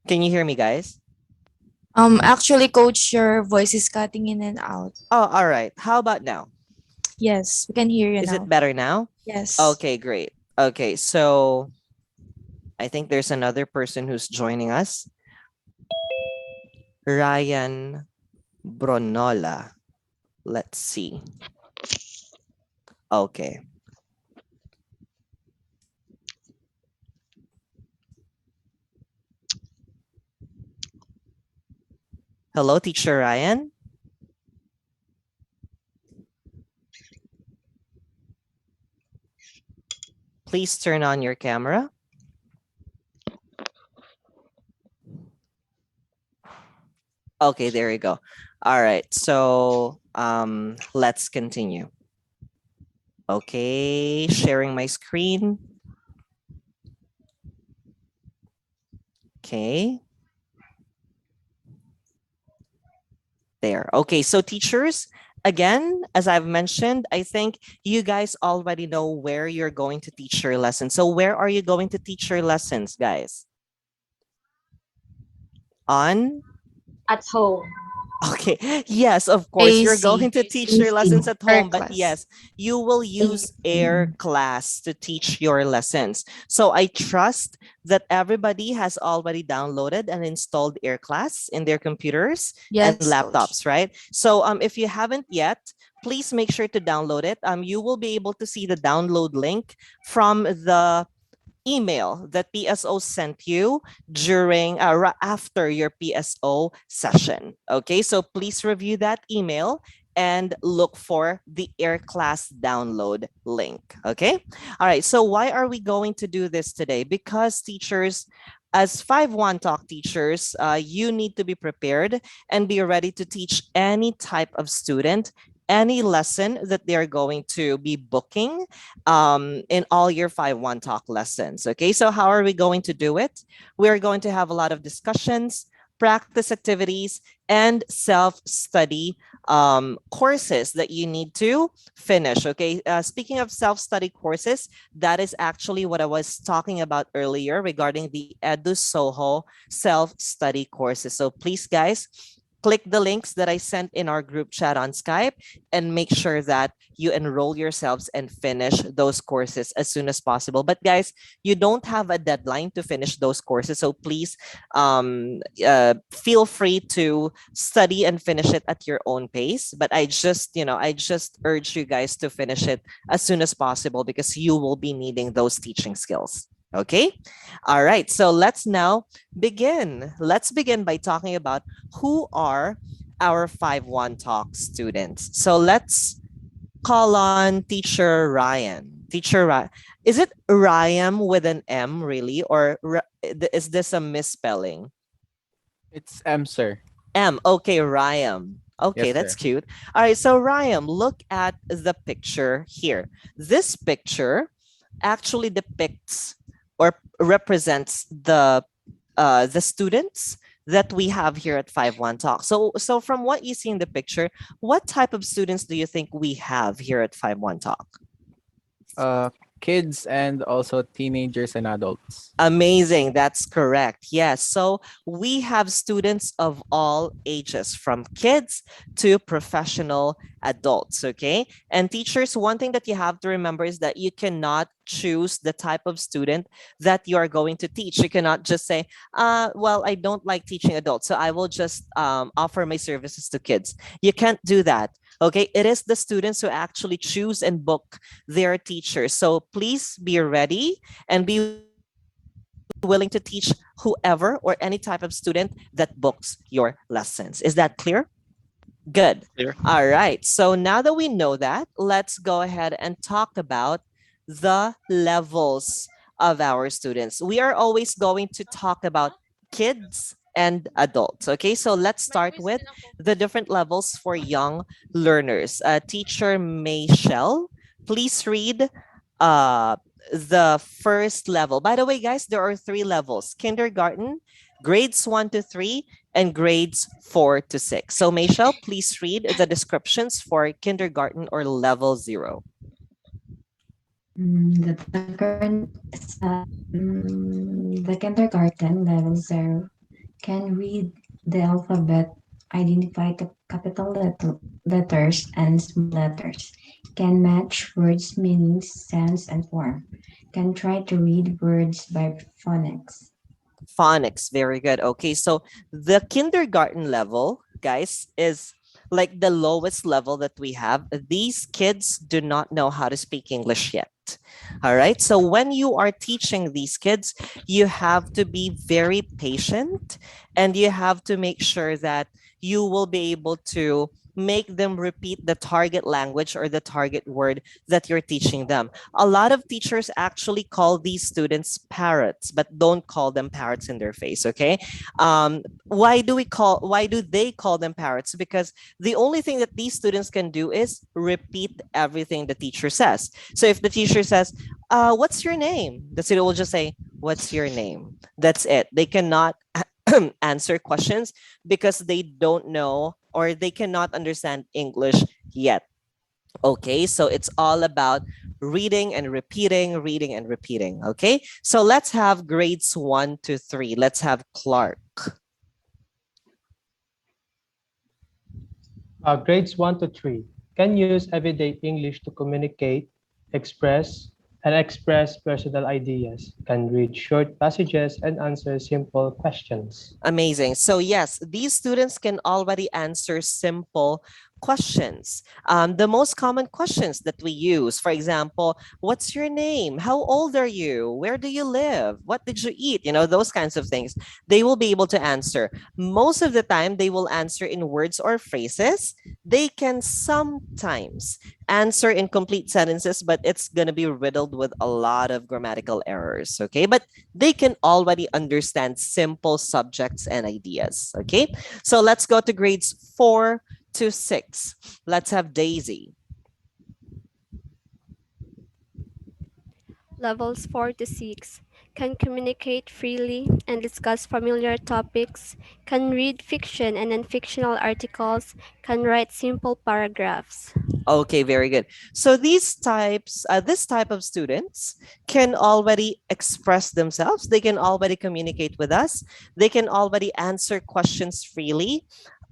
Can you hear me, guys? Actually, coach, your voice is cutting in and out. Oh, all right. How about now? Yes, we can hear you Is it now. better now? Yes. Okay, great. Okay, so I think there's another person who's joining us. Ryan Bronola. Let's see. Okay. Hello, teacher Ryan. Please turn on your camera. Okay, there you go. All right. So let's continue. Okay, sharing my screen. Okay. There. Okay, so teachers, again, as I've mentioned, I think you guys already know where you're going to teach your lessons. So where are you going to teach your lessons, guys? On At home. Okay. Yes, of course. You're AC. going to teach your AC. lessons at Air home, but class. yes, you will use AC. Air Class to teach your lessons. So I trust that everybody has already downloaded and installed Air Class in their computers and Yes, coach. laptops, right? So if you haven't yet, please make sure to download it. You will be able to see the download link from the email that PSO sent you during after your PSO session. Okay, so please review that email and look for the Air Class download link. Okay, all right. So why are we going to do this today? Because teachers. As 5-1 Talk teachers, you need to be prepared and be ready to teach any type of student any lesson that they're going to be booking in all your 5-1 Talk lessons. Okay, so how are we going to do it? We're going to have a lot of discussions, practice activities, and self study courses that you need to finish. Okay, speaking of self study courses, that is actually what I was talking about earlier regarding the Edu Soho self study courses. So please, guys, click the links that I sent in our group chat on Skype and make sure that you enroll yourselves and finish those courses as soon as possible. But guys, you don't have a deadline to finish those courses, so please feel free to study and finish it at your own pace. But I just urge you guys to finish it as soon as possible because you will be needing those teaching skills. Okay. All right. So let's now begin. Let's begin by talking about who are our 5-1 Talk students. So let's call on teacher Ryan. Teacher Ryan. Is it Ryan with an M really? Or is this a misspelling? It's M, sir. M. Okay, Ryan. Okay, Yes, that's sir. cute. All right, so Ryan, look at the picture here. This picture actually depicts or represents the students that we have here at 5-1 Talk. So from what you see in the picture, what type of students do you think we have here at 5-1 Talk? Uh, Kids and also teenagers and adults. Amazing. That's correct. Yes. So we have students of all ages, from kids to professional adults. Okay. And teachers, one thing that you have to remember is that you cannot choose the type of student that you are going to teach. You cannot just say, well, I don't like teaching adults, so I will just offer my services to kids. You can't do that. Okay. It is the students who actually choose and book their teachers. So please be ready and be willing to teach whoever or any type of student that books your lessons. Is that clear? Good. All Clear. right. So now that we know that, let's go ahead and talk about the levels of our students. We are always going to talk about kids and adults. Okay, so let's start with the different levels for young learners. Teacher Mayshell, please read uh, the first level. By the way, guys, there are three levels: kindergarten, grades 1 to 3, and grades 4 to 6. So, Mayshell, please read the descriptions for kindergarten or level 0. The current the kindergarten level 0 can read the alphabet, identify capital letters and small letters, can match words' meanings, sounds, and form, can try to read words by phonics. Phonics, very good. Okay, so the kindergarten level, guys, is like the lowest level that we have. These kids do not know how to speak English yet. All right, so when you are teaching these kids, you have to be very patient and you have to make sure that you will be able to make them repeat the target language or the target word that you're teaching them. A lot of teachers actually call these students parrots, but don't call them parrots in their face. Okay. Why do they call them parrots? Because the only thing that these students can do is repeat everything the teacher says. So if the teacher says, what's your name? The student will just say, what's your name? That's it. They cannot answer questions because they don't know or they cannot understand English yet. Okay, so it's all about reading and repeating. Okay, so let's have grades 1 to 3. Let's have Clark. Grades 1 to 3 can use everyday English to communicate, express, and express personal ideas, can read short passages and answer simple questions. Amazing. So, yes, these students can already answer simple questions. The most common questions that we use, for example, what's your name? How old are you? Where do you live? What did you eat? You know, those kinds of things. They will be able to answer. Most of the time, they will answer in words or phrases. They can sometimes answer in complete sentences, but it's going to be riddled with a lot of grammatical errors. Okay. But they can already understand simple subjects and ideas. Okay, so let's go to grades 4 to 6. Let's have Daisy. Levels 4 to 6 can communicate freely and discuss familiar topics, can read fiction and non-fictional articles, can write simple paragraphs. Okay, very good. So this type of students can already express themselves. They can already communicate with us. They can already answer questions freely.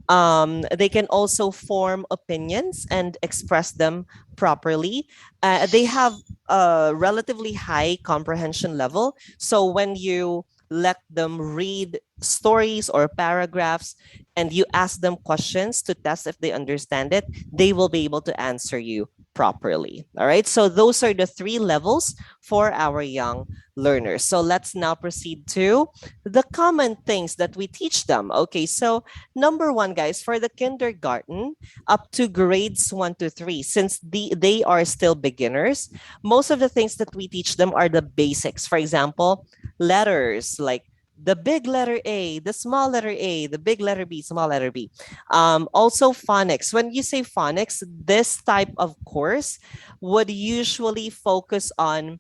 They can also form opinions and express them properly. They have a relatively high comprehension level. So when you let them read stories or paragraphs and you ask them questions to test if they understand it, they will be able to answer you properly. All right. So those are the 3 levels for our young learners. So let's now proceed to the common things that we teach them. Okay. So number one, guys, for the kindergarten up to grades 1 to 3, since they are still beginners, most of the things that we teach them are the basics. For example, letters like the big letter A, the small letter A, the big letter B, small letter B. Also phonics. When you say phonics, this type of course would usually focus on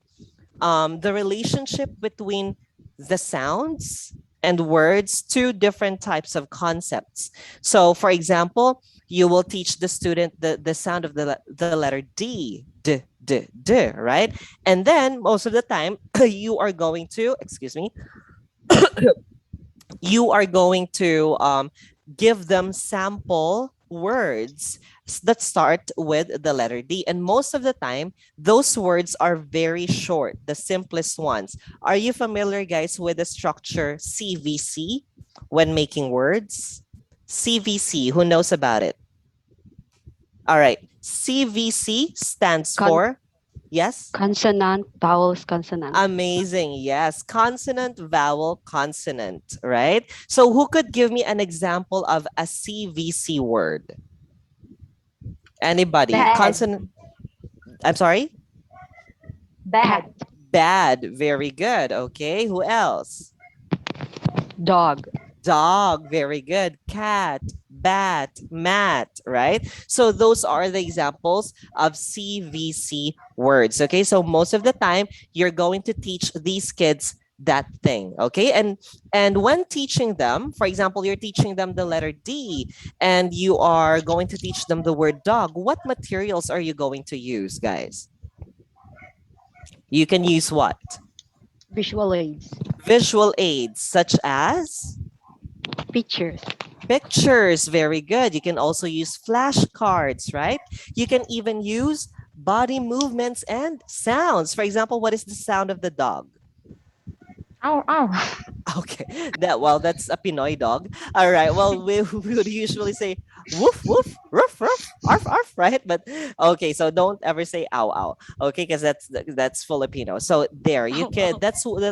the relationship between the sounds and words, 2 different types of concepts. So, for example, you will teach the student the sound of the letter D, D, right? And then most of the time, you are going to, excuse me, you are going to give them sample words that start with the letter D. And most of the time, those words are very short, the simplest ones. Are you familiar, guys, with the structure CVC when making words? CVC, who knows about it? All right. CVC stands Con- for, yes? consonant, vowels, consonant. Amazing. Yes. Consonant, vowel, consonant, right? So who could give me an example of a CVC word? Anybody? Bad. Consonant. I'm sorry? Bad. Bad. Very good. Okay. Who else? Dog. Dog, very good. Cat, bat, mat, right? So those are the examples of CVC words. Okay, so most of the time you're going to teach these kids that thing. Okay, and when teaching them, for example, you're teaching them the letter D and you are going to teach them the word dog. What materials are you going to use, guys? You can use what? Visual aids. Visual aids such as Pictures. Pictures, very good. You can also use flashcards, right? You can even use body movements and sounds. For example, what is the sound of the dog? Ow, ow. Okay, that's a Pinoy dog. All right. Well, we would usually say woof woof, ruff ruff, arf arf, right? But okay, so don't ever say ow ow. Okay, because that's Filipino. So there, you can.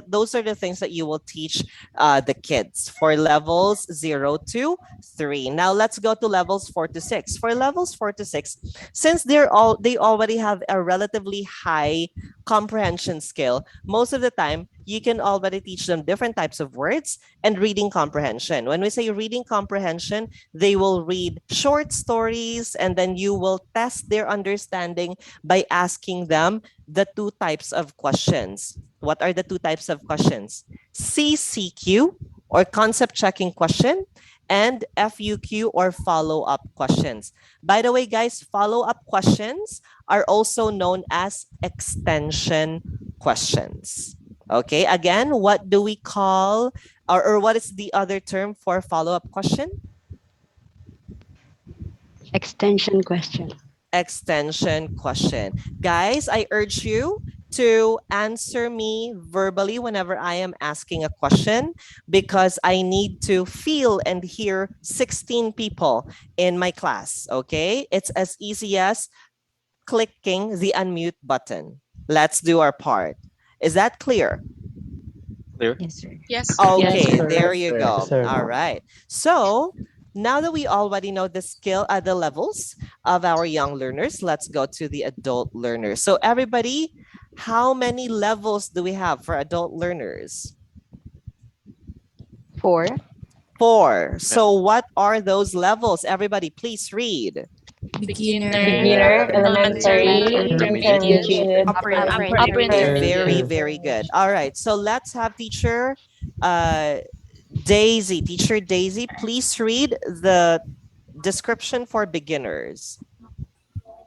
Those are the things that you will teach the kids for levels 0 to 3. Now let's go to levels 4 to 6. For levels 4 to 6, since they already have a relatively high comprehension skill, most of the time you can already teach them different types of words and reading comprehension. When we say reading comprehension, they will read short stories and then you will test their understanding by asking them the two types of questions. What are the two types of questions? CCQ, or concept checking question, and FUQ, or follow up questions. By the way, guys, follow up questions are also known as extension questions. Okay, again, what do we call, or what is the other term for follow up question? Extension question. Extension question. Guys, I urge you to answer me verbally whenever I am asking a question, because I need to feel and hear 16 people in my class. Okay, it's as easy as clicking the unmute button. Let's do our part. Is that clear? Clear? Yes, sir. Yes. Yes, Okay, sir. there you Yes, go. sir. All right. So now that we already know the levels of our young learners, let's go to the adult learners. So everybody, how many levels do we have for adult learners? 4. 4. Yeah. So what are those levels? Everybody, please read. Beginner, Beginner, elementary, elementary, Intermediate. intermediate, upper upper intermediate. Very, intermediate. very good. All right. So let's have uh, Teacher Daisy, please read the description for beginners.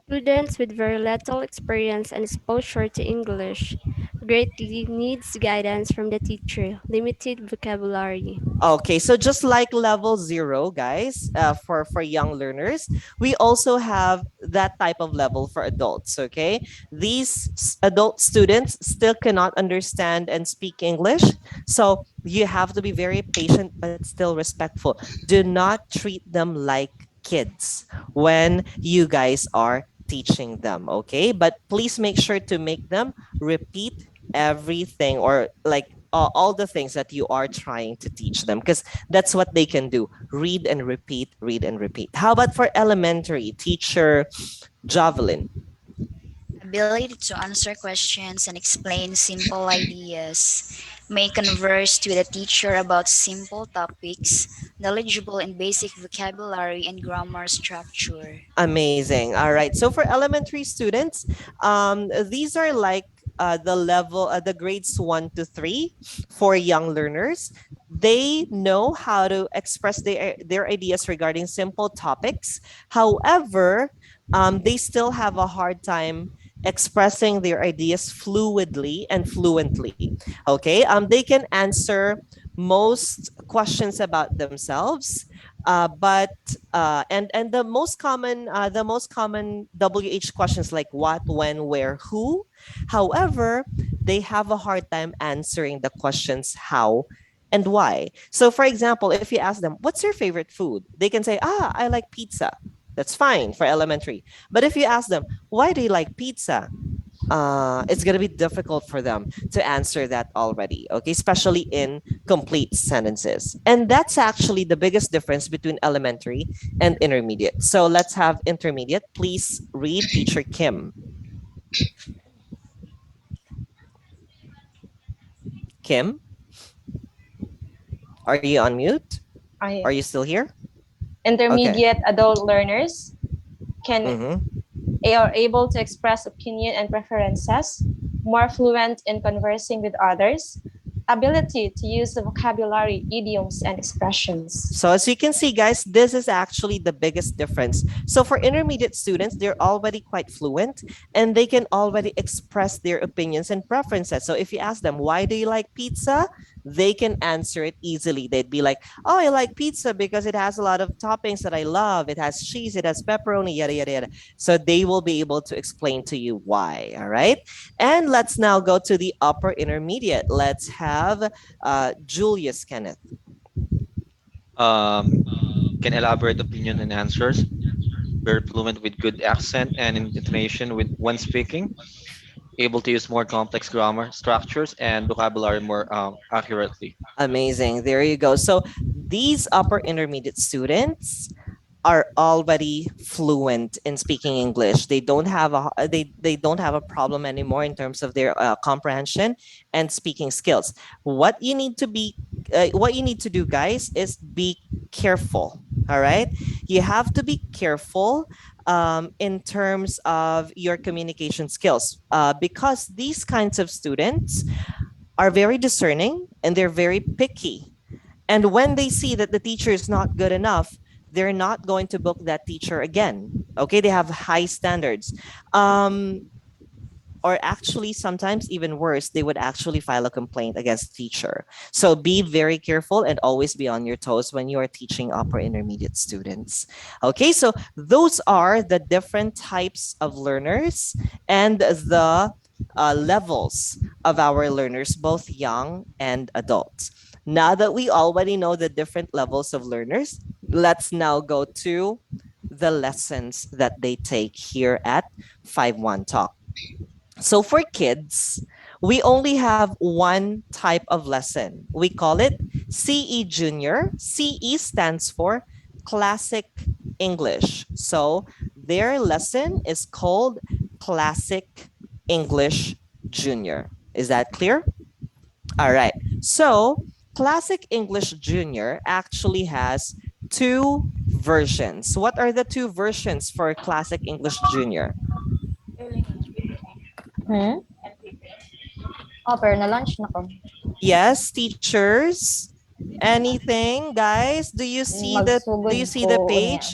Students with very little experience and exposure to English greatly needs guidance from the teacher, limited vocabulary. Okay, so just like level 0, guys, for young learners, we also have that type of level for adults. Okay, these adult students still cannot understand and speak English, so you have to be very patient but still respectful. Do not treat them like kids when you guys are teaching them. Okay, but please make sure to make them repeat everything, or like all the things that you are trying to teach them, because that's what they can do: read and repeat, read and repeat. How about for elementary, teacher Javelin? Ability to answer questions and explain simple ideas, may converse with a teacher about simple topics, knowledgeable in basic vocabulary and grammar structure. Amazing. All right, so for elementary students, these are like the grades 1 to 3 for young learners. They know how to express their ideas regarding simple topics. However, they still have a hard time expressing their ideas fluidly and fluently. Okay, they can answer most questions about themselves, but and the most common WH questions like what, when, where, who. However, they have a hard time answering the questions how and why. So for example, if you ask them, what's your favorite food? They can say, I like pizza. That's fine for elementary. But if you ask them, why do you like pizza? It's going to be difficult for them to answer that already, okay, especially in complete sentences. And that's actually the biggest difference between elementary and intermediate. So let's have intermediate. Please read teacher Kim. Kim, are you on mute? I Are you still here? Okay. intermediate adult learners can Mm-hmm. are able to express opinion and preferences, more fluent in conversing with others, ability to use the vocabulary, idioms, and expressions. So as you can see, guys, this is actually the biggest difference. So for intermediate students, they're already quite fluent and they can already express their opinions and preferences. So if you ask them, why do you like pizza? they can answer it easily. They'd be like, oh, I like pizza because it has a lot of toppings that I love. It has cheese, it has pepperoni, yada, yada, yada. So they will be able to explain to you why. All right. And let's now go to the upper intermediate. Let's have Julius Kenneth. Um, can elaborate opinion and answers. Very fluent with good accent and intonation with when speaking. Able to use more complex grammar structures and vocabulary more accurately. Amazing. There you go. So these upper intermediate students are already fluent in speaking English. They don't have a problem anymore in terms of their comprehension and speaking skills. What you need to do, guys, is be careful. All right, you have to be careful in terms of your communication skills because these kinds of students are very discerning and they're very picky. And when they see that the teacher is not good enough, they're not going to book that teacher again. Okay, they have high standards. Or actually, sometimes even worse, they would actually file a complaint against the teacher. So be very careful and always be on your toes when you are teaching upper intermediate students. Okay, so those are the different types of learners and the levels of our learners, both young and adults. Now that we already know the different levels of learners, let's now go to the lessons that they take here at 5-1 Talk. So for kids, we only have one type of lesson. We call it CE Junior. CE stands for Classic English. So their lesson is called Classic English Junior. Is that clear? All right. So Classic English Junior actually has two versions. What are the two versions for Classic English Junior? Hmm? Oh, pero na-lunch na ko. Yes, teachers. Anything, guys? Do Magsugod you see ko the unya. page?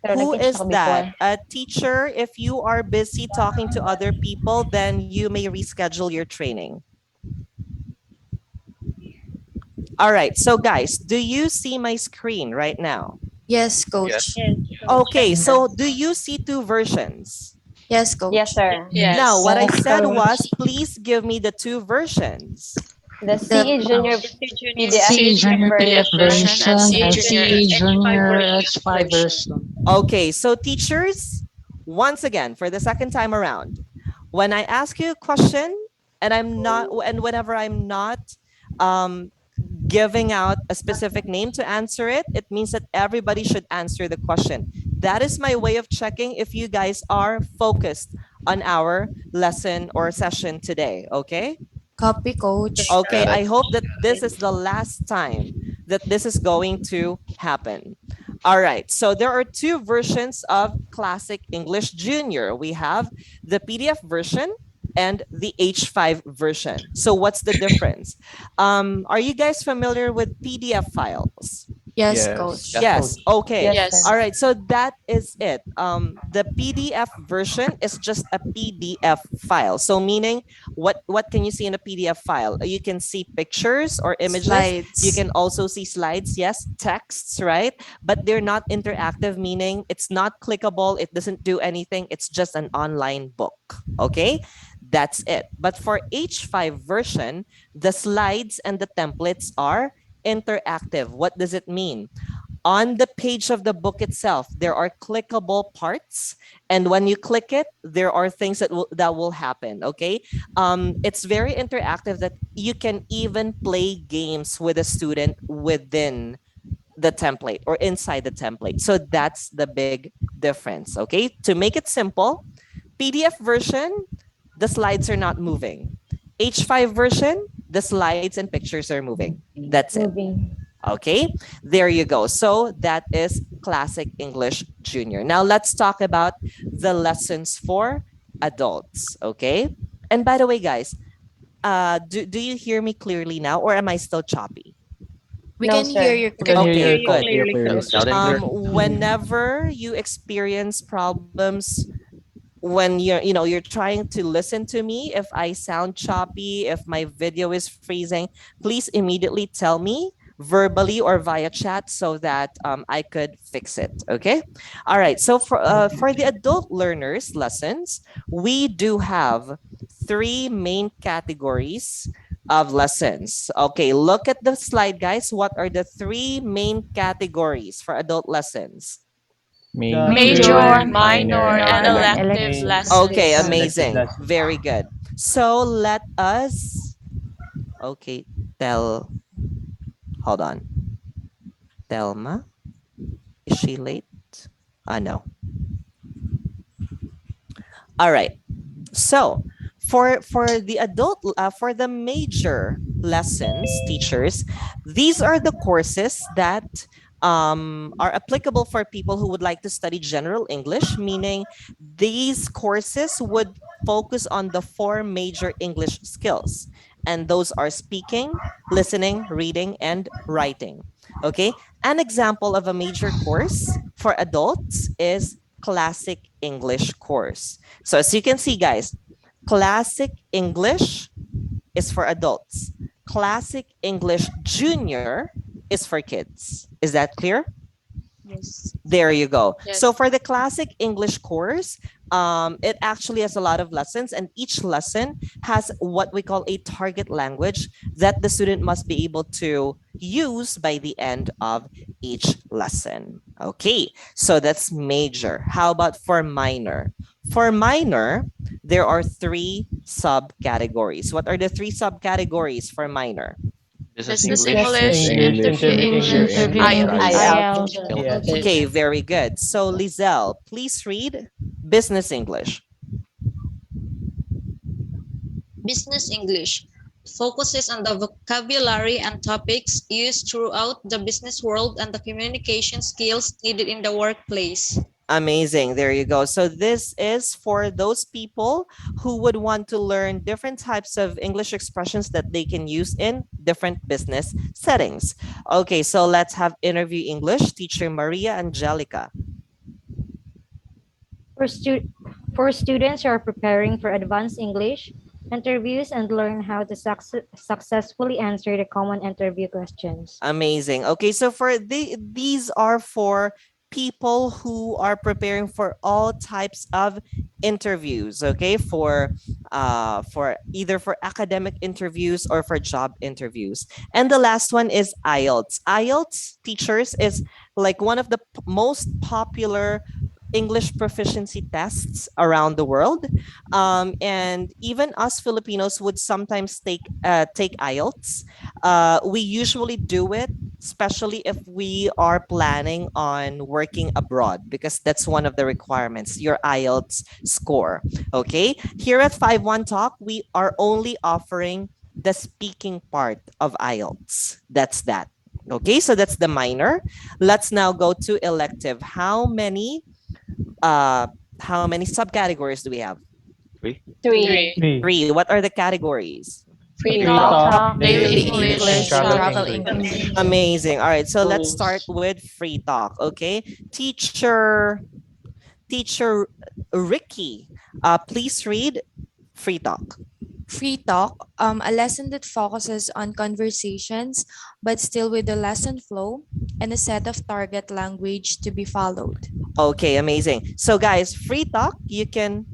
Pero Who nag-teach is ako before. that? A teacher, if you are busy talking to other people, then you may reschedule your training. All right. So guys, do you see my screen right now? Yes, Yes. coach. Okay, so do you see two versions? Yes, Yes, coach. sir. Now, what I Yes, said coach. was, please give me the two versions. The The CE Junior C PDF Junior PDF version version and and CE Junior C Junior H5 X5 version. version. Okay, so teachers, once again, for the second time around, when I ask you a question and whenever I'm not um, giving out a specific name to answer it, it means that everybody should answer the question. That is my way of checking if you guys are focused on our lesson or session today, okay? copy, coach. Okay, Got it. I hope that this is the last time that this is going to happen. All right, so there are two versions of Classic English Junior. We have the PDF version and the H5 version. So what's the difference? Are you guys familiar with PDF files? Yes, Yes. Yes, coach. Yes. coach. Okay. Yes, sir. All right. So that is it. The PDF version is just a PDF file. So meaning, what can you see in a PDF file? You can see pictures or images. You Slides. can also see slides. Yes, texts, right? But they're not interactive, meaning it's not clickable. It doesn't do anything. It's just an online book. Okay. That's it. But for H5 version, the slides and the templates are interactive. What does it mean? On the page of the book itself, there are clickable parts, and when you click it, there are things that will happen. Okay, it's very interactive that you can even play games with a student within the template or inside the template. So that's the big difference. Okay, to make it simple, PDF version, the slides are not moving. H5 version, the slides and pictures are moving. That's it. Moving. Okay, there you go. So that is Classic English Junior. Now let's talk about the lessons for adults. Okay, and by the way, guys, do you hear me clearly now, or am I still choppy? We No, can hear sir. you We can hear Okay, you, good. coach. Clearly. Loud and clear. Whenever you experience problems when you're trying to listen to me, if I sound choppy, if my video is freezing, please immediately tell me verbally or via chat so that I could fix it. Okay. All right. So for the adult learners lessons, we do have three main categories of lessons. Okay, look at the slide, guys. What are the three main categories for adult lessons? The Major, Major, three minor, minor, and and elective. elective main Okay, lessons. elective amazing. lessons. Very good. So let us, okay, tell, hold on. Thelma, is she late? No. All right. So for the adult for the major lessons, teachers, these are the courses that are applicable for people who would like to study general English, meaning these courses would focus on the four major English skills. And those are speaking, listening, reading, and writing. Okay. An example of a major course for adults is classic English course. So as you can see, guys, classic English is for adults. Classic English Junior is for kids. Is that clear? Yes. There you go. So Yes. for the classic English course, it actually has a lot of lessons, and each lesson has what we call a target language that the student must be able to use by the end of each lesson. Okay, so that's major. How about for minor? For minor, there are three subcategories. What are the three subcategories for minor? Business Business English, Business English, English, English, interview interview English, English, Interview and English, IELTS. IELTS. IELTS. IELTS. Okay, very good. So Lizelle, please read business English. Business English focuses on the vocabulary and topics used throughout the business world and the communication skills needed in the workplace. Amazing. There you go. So this is for those people who would want to learn different types of English expressions that they can use in different business settings. Okay, so let's have interview English teacher Maria Angelica. For, stu- for students who are preparing for advanced English interviews and learn how to successfully answer the common interview questions. Amazing. Okay, so these are for people who are preparing for all types of interviews, okay? For either for academic interviews or for job interviews. And the last one is IELTS. IELTS teachers is like one of the most popular English proficiency tests around the world, and even us Filipinos would sometimes take IELTS. We usually do it, especially if we are planning on working abroad, because that's one of the requirements, your IELTS score. Okay, here at 5-1 Talk, we are only offering the speaking part of IELTS. That's that. Okay, so that's the minor. Let's now go to elective. Uh how many subcategories do we have? Three. Three. Three. Three. Three. What are the categories? Free Free talk, talk, Talk, daily daily Daily English, and English, English, travel travel travel English. English. English. Amazing. All right, so let's start English. with free talk. Okay, teacher Ricky, please read free talk. Free talk, a lesson that focuses on conversations, but still with the lesson flow and a set of target language to be followed. Okay, amazing. So guys, free talk, you can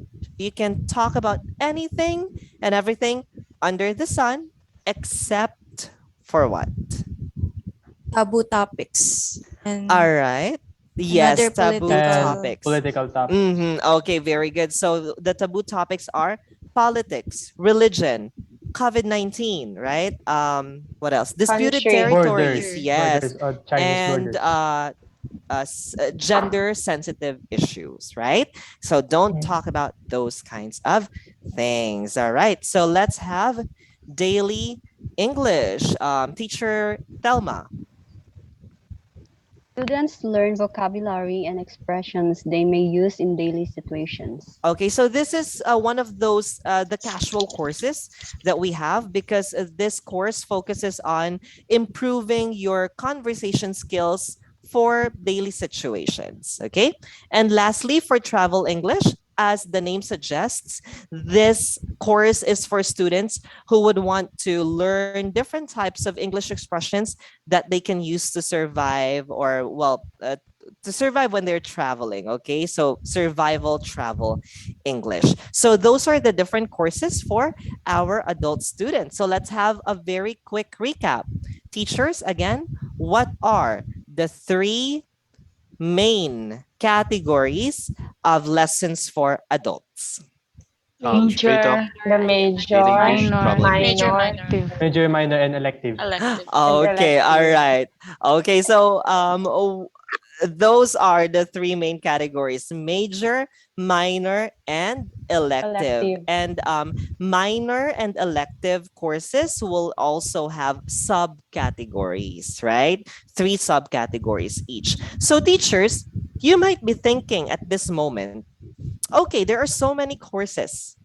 talk about anything and everything under the sun except for what? Taboo topics and All right. Yes, another taboo political. And topics. political topics. Okay, very good. So the taboo topics are politics, religion, COVID-19, right? What else? Disputed Country. territories, Borders, yes, borders, Chinese and borders. gender sensitive issues, right? So don't Mm. talk about those kinds of things. All right. So let's have daily English. Teacher Thelma. Students learn vocabulary and expressions they may use in daily situations. Okay, so this is one of those the casual courses that we have, because this course focuses on improving your conversation skills for daily situations. Okay, and lastly, for travel English, as the name suggests, this course is for students who would want to learn different types of English expressions that they can use to survive, or, well, to survive when they're traveling. Okay. So, survival travel English. So, those are the different courses for our adult students. So, let's have a very quick recap. Teachers, again, what are the three main categories of lessons for adults? Free talk, Major, The read major, English, minor, travel English. Major, minor, minor, active. Major, minor, and elective. elective. and Okay, all elective. right. Okay, so those are the three main categories: major, minor, and elective. Elective. And minor and elective courses will also have subcategories, right? Three subcategories each. So, teachers, you might be thinking at this moment, okay, there are so many courses,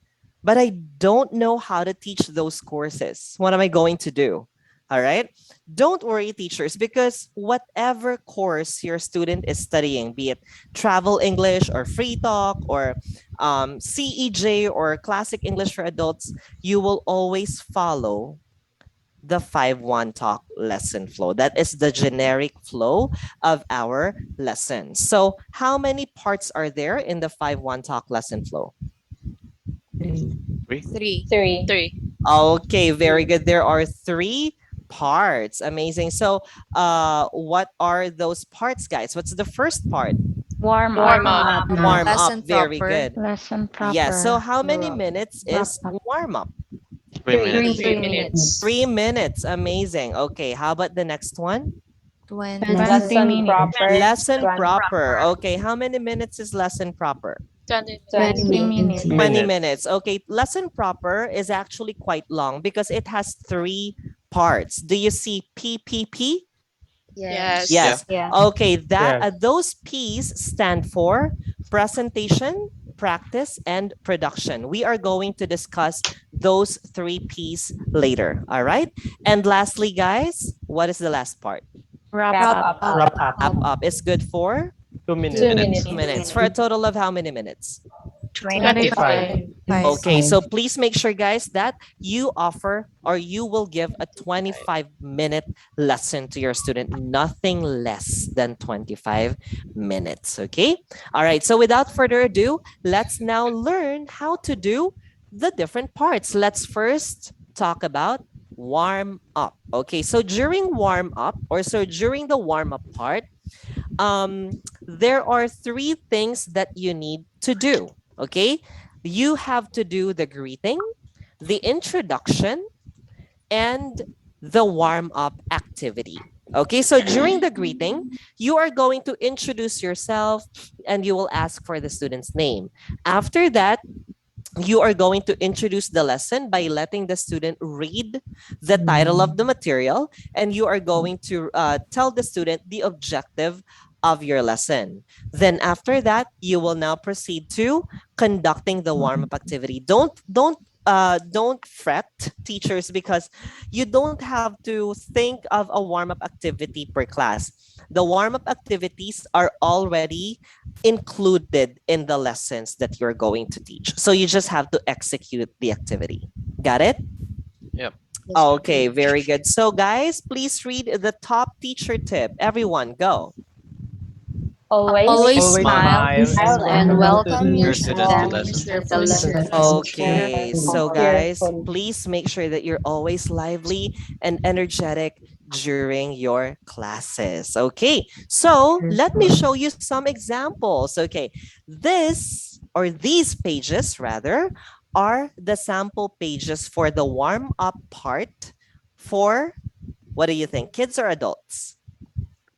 but I don't know how to teach those courses. What am I going to do? All right. Don't worry, teachers, because whatever course your student is studying, be it travel English or free talk or CEJ or classic English for adults, you will always follow the 5-1 talk lesson flow. That is the generic flow of our lessons. So, how many parts are there in the 5-1 talk lesson flow? Three. Three. Three. Three. Three. Okay, very good. There are three parts. Amazing. So, what are those parts, guys? What's the first part? Warm Warm up. up. Now, Warm up. Lesson Very proper. good. Lesson Yes. So, proper. how many wrap minutes wrap is up warm up? 3 minutes. 3 minutes. 3 minutes. Amazing. Okay. How about the next one? 20. 20 Lesson minutes. proper. Lesson 20, proper. Okay. How many minutes is lesson proper? 20 20 20 20 minutes. 20 Minutes. minutes. Okay. Lesson proper is actually quite long because it has three parts. Do you see PPP? Yes. Yeah. Yes. Yeah. Okay, that Yes. those P's stand for presentation, practice, and production. We are going to discuss those three P's later. All right. And lastly, guys, what is the last part? Wrap wrap Wrap up. up. up. Wrap up. Wrap up is good for 2 minutes. 2 Minutes. 2 minutes, minutes. for a total of how many minutes? 25. 25. 25. Okay, 25. so please make sure, guys, that you offer or you will give a 25-minute lesson to your student, nothing less than 25 minutes. Okay. All right. So without further ado, let's now learn how to do the different parts. Let's first talk about warm up. Okay. So during warm up, or so during the warm up part, there are three things that you need to do. Okay. You have to do the greeting, the introduction, and the warm up activity. Okay, so during the greeting, you are going to introduce yourself and you will ask for the student's name. After that, you are going to introduce the lesson by letting the student read the title of the material, and you are going to tell the student the objective of your lesson. Then after that, you will now proceed to conducting the warm-up activity. Don't fret, teachers, because you don't have to think of a warm-up activity per class. The warm-up activities are already included in the lessons that you're going to teach. So you just have to execute the activity. Got it? Yep. Okay, very good. So, guys, please read the top teacher tip. Everyone, go. Always Always Always smile smile Smile and and And welcome welcome to your Your welcome students to students lesson. to to the lesson. listen Okay, so guys, cheerful. please make sure that you're always lively and energetic during your classes. Okay, so let me carefully. show you some examples. Okay, this or these pages rather are the sample pages for the warm up part for, what do you think, kids or adults?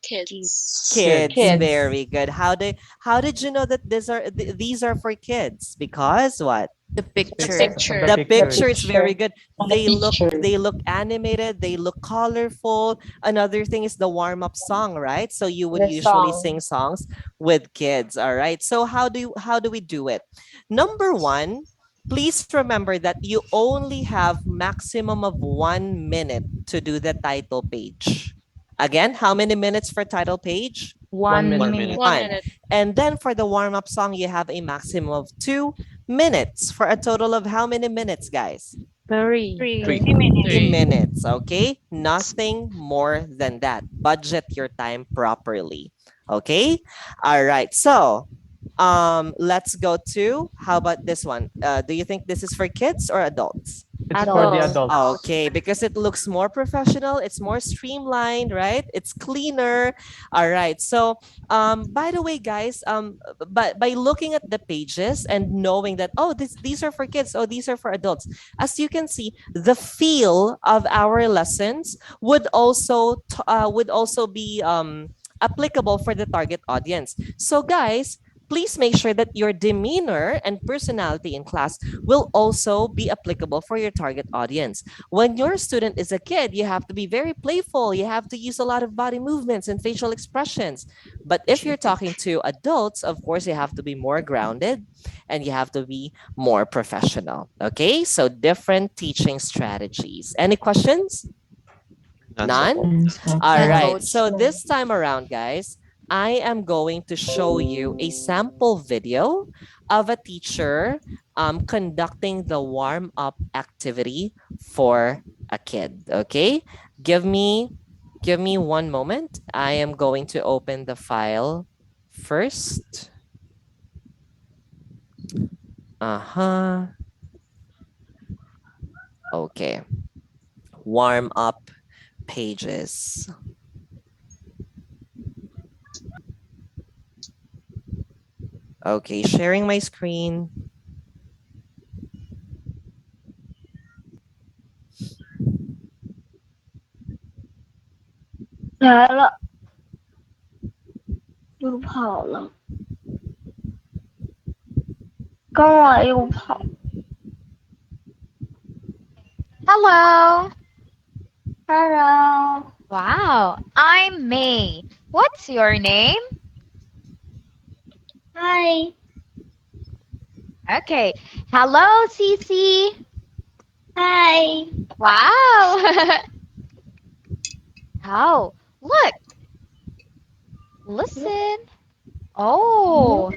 Kids. Kids, kids. Kids. very good. How did you know that these are for kids? Because what? the Because picture. of the Picture. The The pictures. picture is picture. very good. The picture. They look animated, they look colorful. Another thing is the warm-up song, right? So you would The usually song. sing songs with kids, all right? So how do we do it? Number 1, please remember that you only have maximum of 1 minute to do the title page. Again, how many minutes for title page? One One minute. minute. One Fine. minute. And then for the warm up song, you have a maximum of 2 minutes for a total of how many minutes, guys? Three. Three. 3. 3 minutes. 3 minutes, okay? Nothing more than that. Budget your time properly, okay? All right. So, let's go to how about this one? Do you think this is for kids or adults? It's for the Adults. adults. Okay, because it looks more professional, it's more streamlined, right? It's cleaner. All right. So, by the way, guys, but by looking at the pages and knowing that these are for kids, these are for adults, as you can see, the feel of our lessons would also be applicable for the target audience. So, guys, please make sure that your demeanor and personality in class will also be applicable for your target audience. When your student is a kid, you have to be very playful. You have to use a lot of body movements and facial expressions. But if you're talking to adults, of course, you have to be more grounded and you have to be more professional. Okay, so different teaching strategies. Any questions? None so None? far. And so All None, far. right. coach. So this time around, guys, I am going to show you a sample video of a teacher conducting the warm up activity for a kid. Okay. Give me give me one moment. I am going to open the file first. Uh-huh. Okay. Warm up pages. Okay, sharing my screen. Hello. Hello. Wow, I'm May. What's your name? Hi. Okay. Hello, Cece. Hi. Wow. Oh, look. Listen. Oh,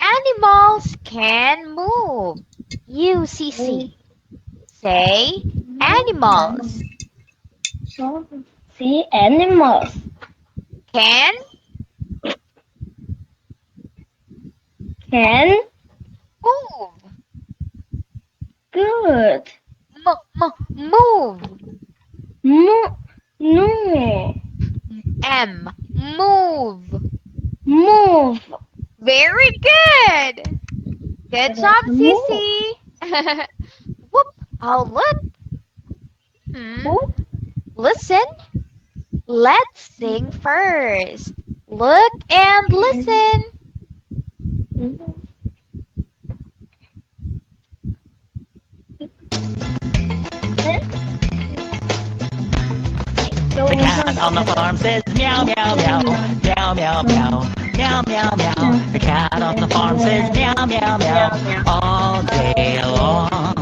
animals can move. You, Cece. Say animals. See animals. Can can move. Good. Move. No. M. Move. Move. Very good. Good job, Cece. Whoop. Oh, look. Listen. Let's sing first. Look and listen. The cat on the farm says meow meow meow, meow meow meow, meow meow meow. The cat on the farm says meow meow meow all day long.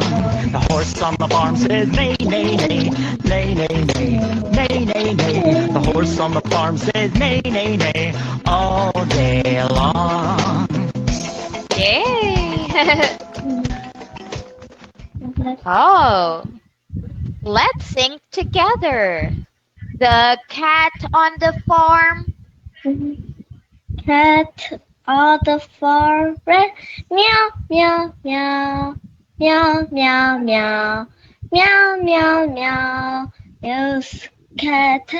The horse on the farm says neigh neigh neigh, neigh neigh neigh, neigh neigh neigh. The horse on the farm says neigh neigh neigh all day long. Yay! Oh, let's sing together. The cat on the farm. Cat on the farm. Meow, meow, meow. Meow, meow, meow. Meow, meow, meow. Yes, cat.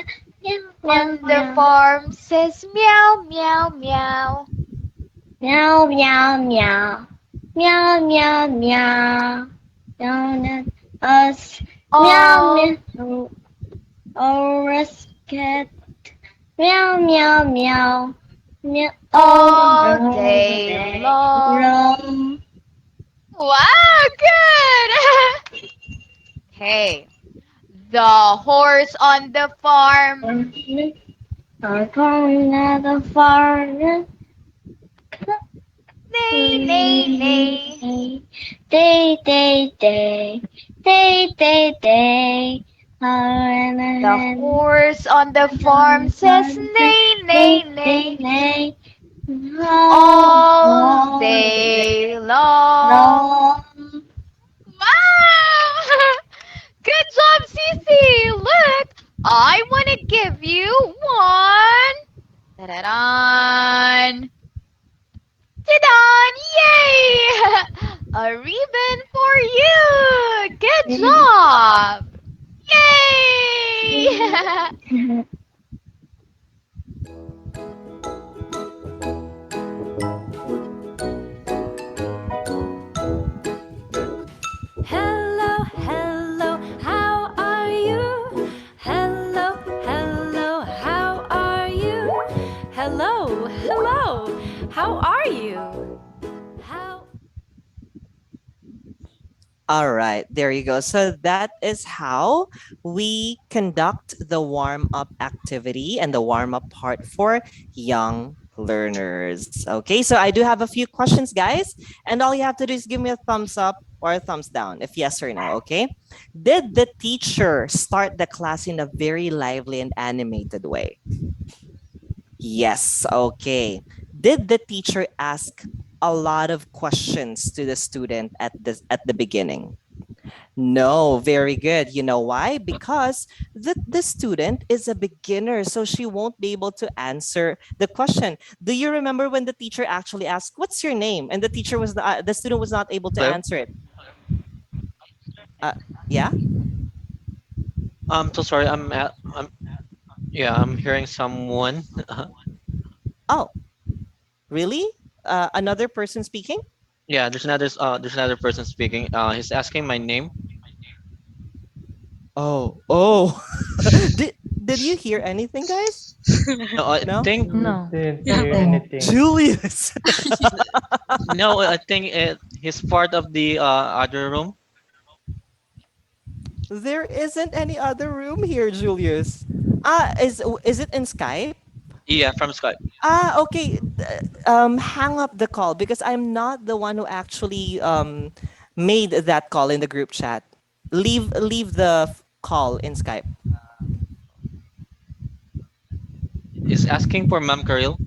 Meow, meow, on the farm says meow, meow, meow. Meow, meow, meow. Meow, meow, meow. Meow, meow. Us. Meow, meow. Orange cat. Meow, meow, meow. Meow. All day long. Wow, good! Hey, the horse on the farm. I'm going at the farm. Neigh, neigh, neigh. Day, day, day. Day, day, day. The horse on the farm says neigh, neigh, neigh all day long. Wow! Good job, Cece! Look, I want to give you one. Ta-da-dan! Ta-da! Yay! A ribbon for you! Good job! Yay! Hello, hello, how are you? Hello, hello, how are you? Hello, hello, how are you? How All right, there you go. So that is how we conduct the warm up activity and the warm up part for young learners. Okay, so I do have a few questions, guys, and all you have to do is give me a thumbs up or a thumbs down if yes or no. Okay, did the teacher start the class in a very lively and animated way? Yes, okay. Did the teacher ask a lot of questions to the student at the beginning? No, very good. You know why? Because the student is a beginner, so she won't be able to answer the question. Do you remember when the teacher actually asked, "What's your name?" and the student was not able to Hello. answer it? Uh, yeah. I'm so sorry. Yeah, I'm hearing someone. Oh, really? Another person speaking? Yeah, there's another person speaking. He's asking my name. Oh, oh. Did you hear anything, guys? No, I No. think No. Didn't hear Nothing. anything. Julius. no. I think he's part of the other room. There isn't any other room here, Julius. Is it in Skype? Yeah, from Skype. Okay. Hang up the call because I'm not the one who actually made that call in the group chat. Leave the call in Skype. Is asking for Ma'am Karil.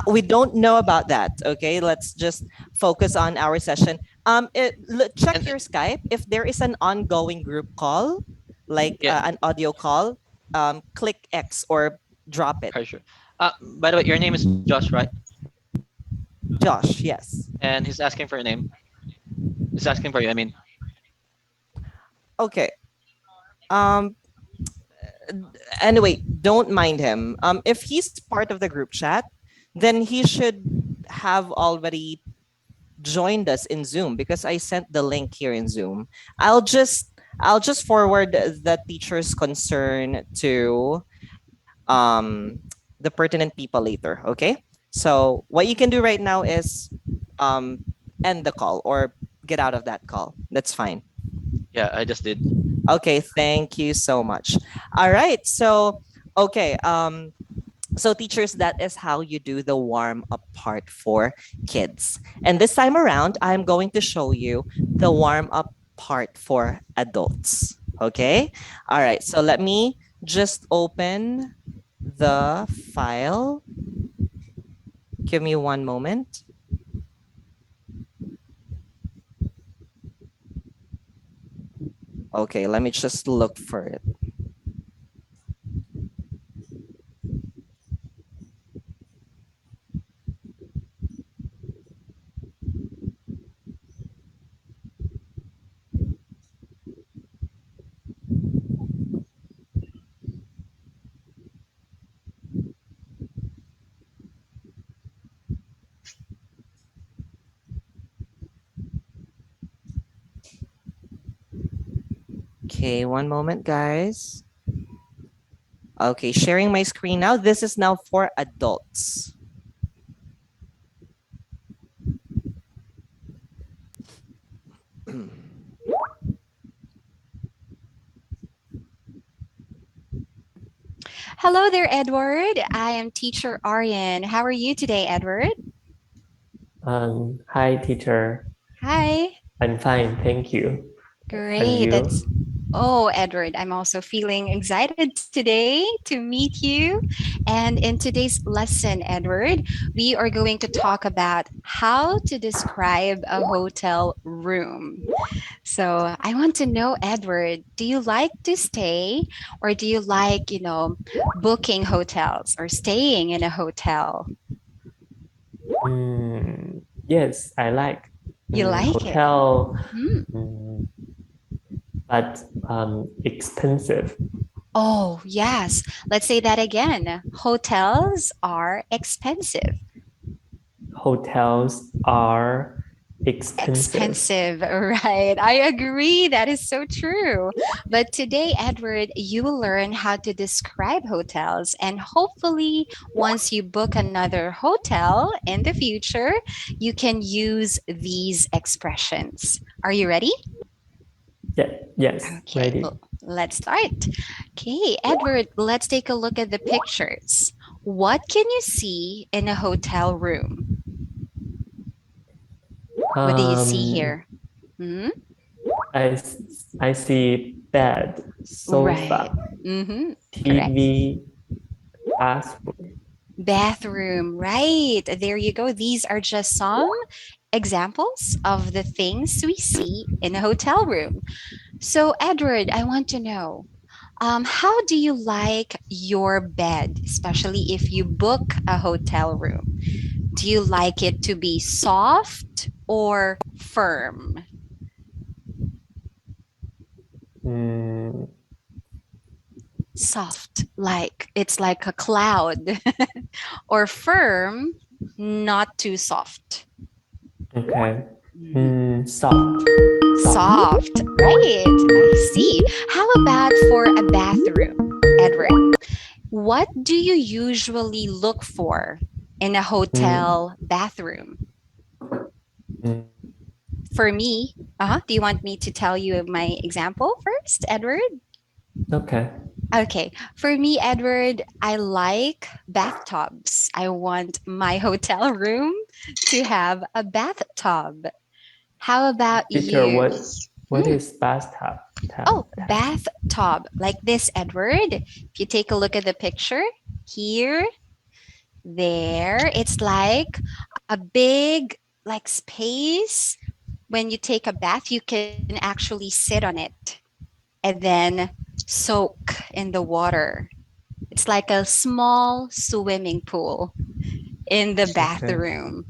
We don't know about that. Okay, let's just focus on our session. Check And your Skype. If there is an ongoing group call, like yeah, an audio call, click X or drop it. very sure. By the way, your name is Josh, right? Josh, yes. And he's asking for your name. He's asking for you. I mean, Okay. Um. Anyway, don't mind him. If he's part of the group chat, then he should have already joined us in Zoom because I sent the link here in Zoom. I'll just forward the teacher's concern to the pertinent people later. Okay. So what you can do right now is um, end the call or get out of that call. That's fine. yeah, I just did. Okay. Thank you so much. All right. So okay. So teachers, that is how you do the warm up part for kids. And this time around, I'm going to show you the warm up part for adults. Okay? All right. So let me just open the file. Give me one moment. Okay, let me just look for it. Okay, one moment, guys. Okay, sharing my screen now. This is now for adults. Hello there, Edward. I am teacher Aryan. How are you today, Edward? Hi, teacher. Hi. I'm fine, thank you. And Great. you? Oh, Edward, I'm also feeling excited today to meet you. And in today's lesson, Edward, we are going to talk about how to describe a hotel room. So I want to know, Edward, do you like to stay or do you like, booking hotels or staying in a hotel? Yes, I like You like it? hotel, Hmm. mm, but expensive. Oh, yes. Let's say that again. Hotels are expensive. Hotels are expensive. Expensive, right? I agree. That is so true. But today, Edward, you will learn how to describe hotels. And hopefully, once you book another hotel in the future, you can use these expressions. Are you ready? Yeah, yes, Okay, ready. let's start. Okay, Edward, let's take a look at the pictures. What can you see in a hotel room? What do you see Um, here? Hmm. I see bed, Right. sofa, Mm-hmm. Correct. TV, bathroom. Bathroom. Right. There you go. These are just some examples of the things we see in a hotel room. So, Edward, I want to know, how do you like your bed, especially if you book a hotel room? Do you like it to be soft or firm? Mm, Soft, like it's like a cloud, or firm, not too soft. okay. Mhm. Soft. Soft. Soft, right? I see. How about for a bathroom, Edward? What do you usually look for in a Mm, hotel bathroom? mm, For me, do you want me to tell you my example first, Edward? okay. Okay. For me, Edward, I like bathtubs. I want my hotel room to have a bathtub. How about Teacher, you? what is bathtub? Oh, Tab. bathtub. Like this, Edward. If you take a look at the picture here, there, it's like a big like space. When you take a bath, you can actually sit on it and then soak in the water. It's like a small swimming pool in the Okay. bathroom.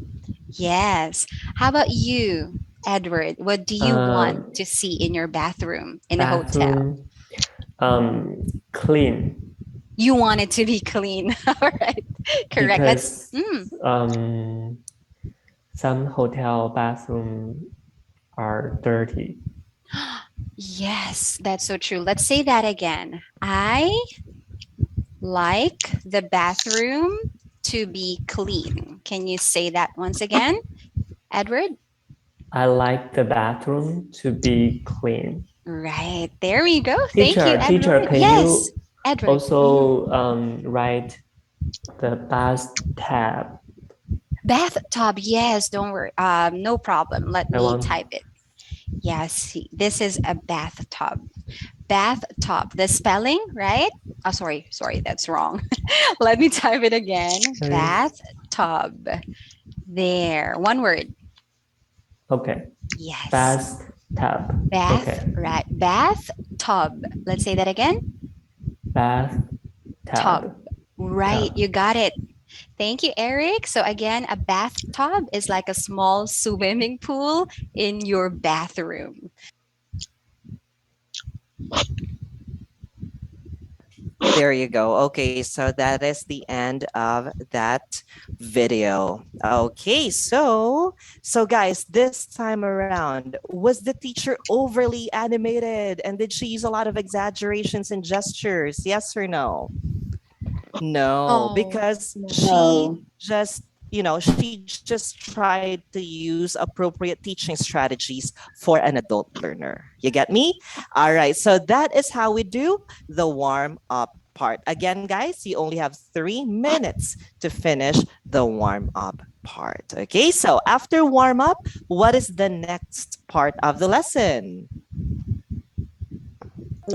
Yes. How about you, Edward? What do you want Um, to see in your bathroom in a hotel? bathroom, clean You want it to be clean. All right. Correct. because some hotel bathroom are dirty. Yes, that's so true. Let's say that again. I like the bathroom to be clean. Can you say that once again, Edward? I like the bathroom to be clean. Right. There we go. Thank you, Teacher, Edward. can Yes, you Edward. Mhm. also write the bathtub? Bathtub. Yes, don't worry. No problem. Let I me want. type it. Yes, this is a bathtub. Bathtub. The spelling, right? Oh, sorry, that's wrong. Let me type it again. Sorry. Bathtub. There. One word. Okay. Yes. Bathtub. Bath, Okay. right. Bathtub. Let's say that again. Tub. Bathtub. Right. Tub. You got it. Thank you, Eric. So, again, a bathtub is like a small swimming pool in your bathroom. There you go. Okay, so that is the end of that video. Okay, so guys, this time around, was the teacher overly animated and did she use a lot of exaggerations and gestures? Yes or no? No, No. because she No. just, she just tried to use appropriate teaching strategies for an adult learner. You get me? All right, so that is how we do the warm up part. Again, guys, you only have 3 minutes to finish the warm up part. Okay, so after warm up, what is the next part of the lesson?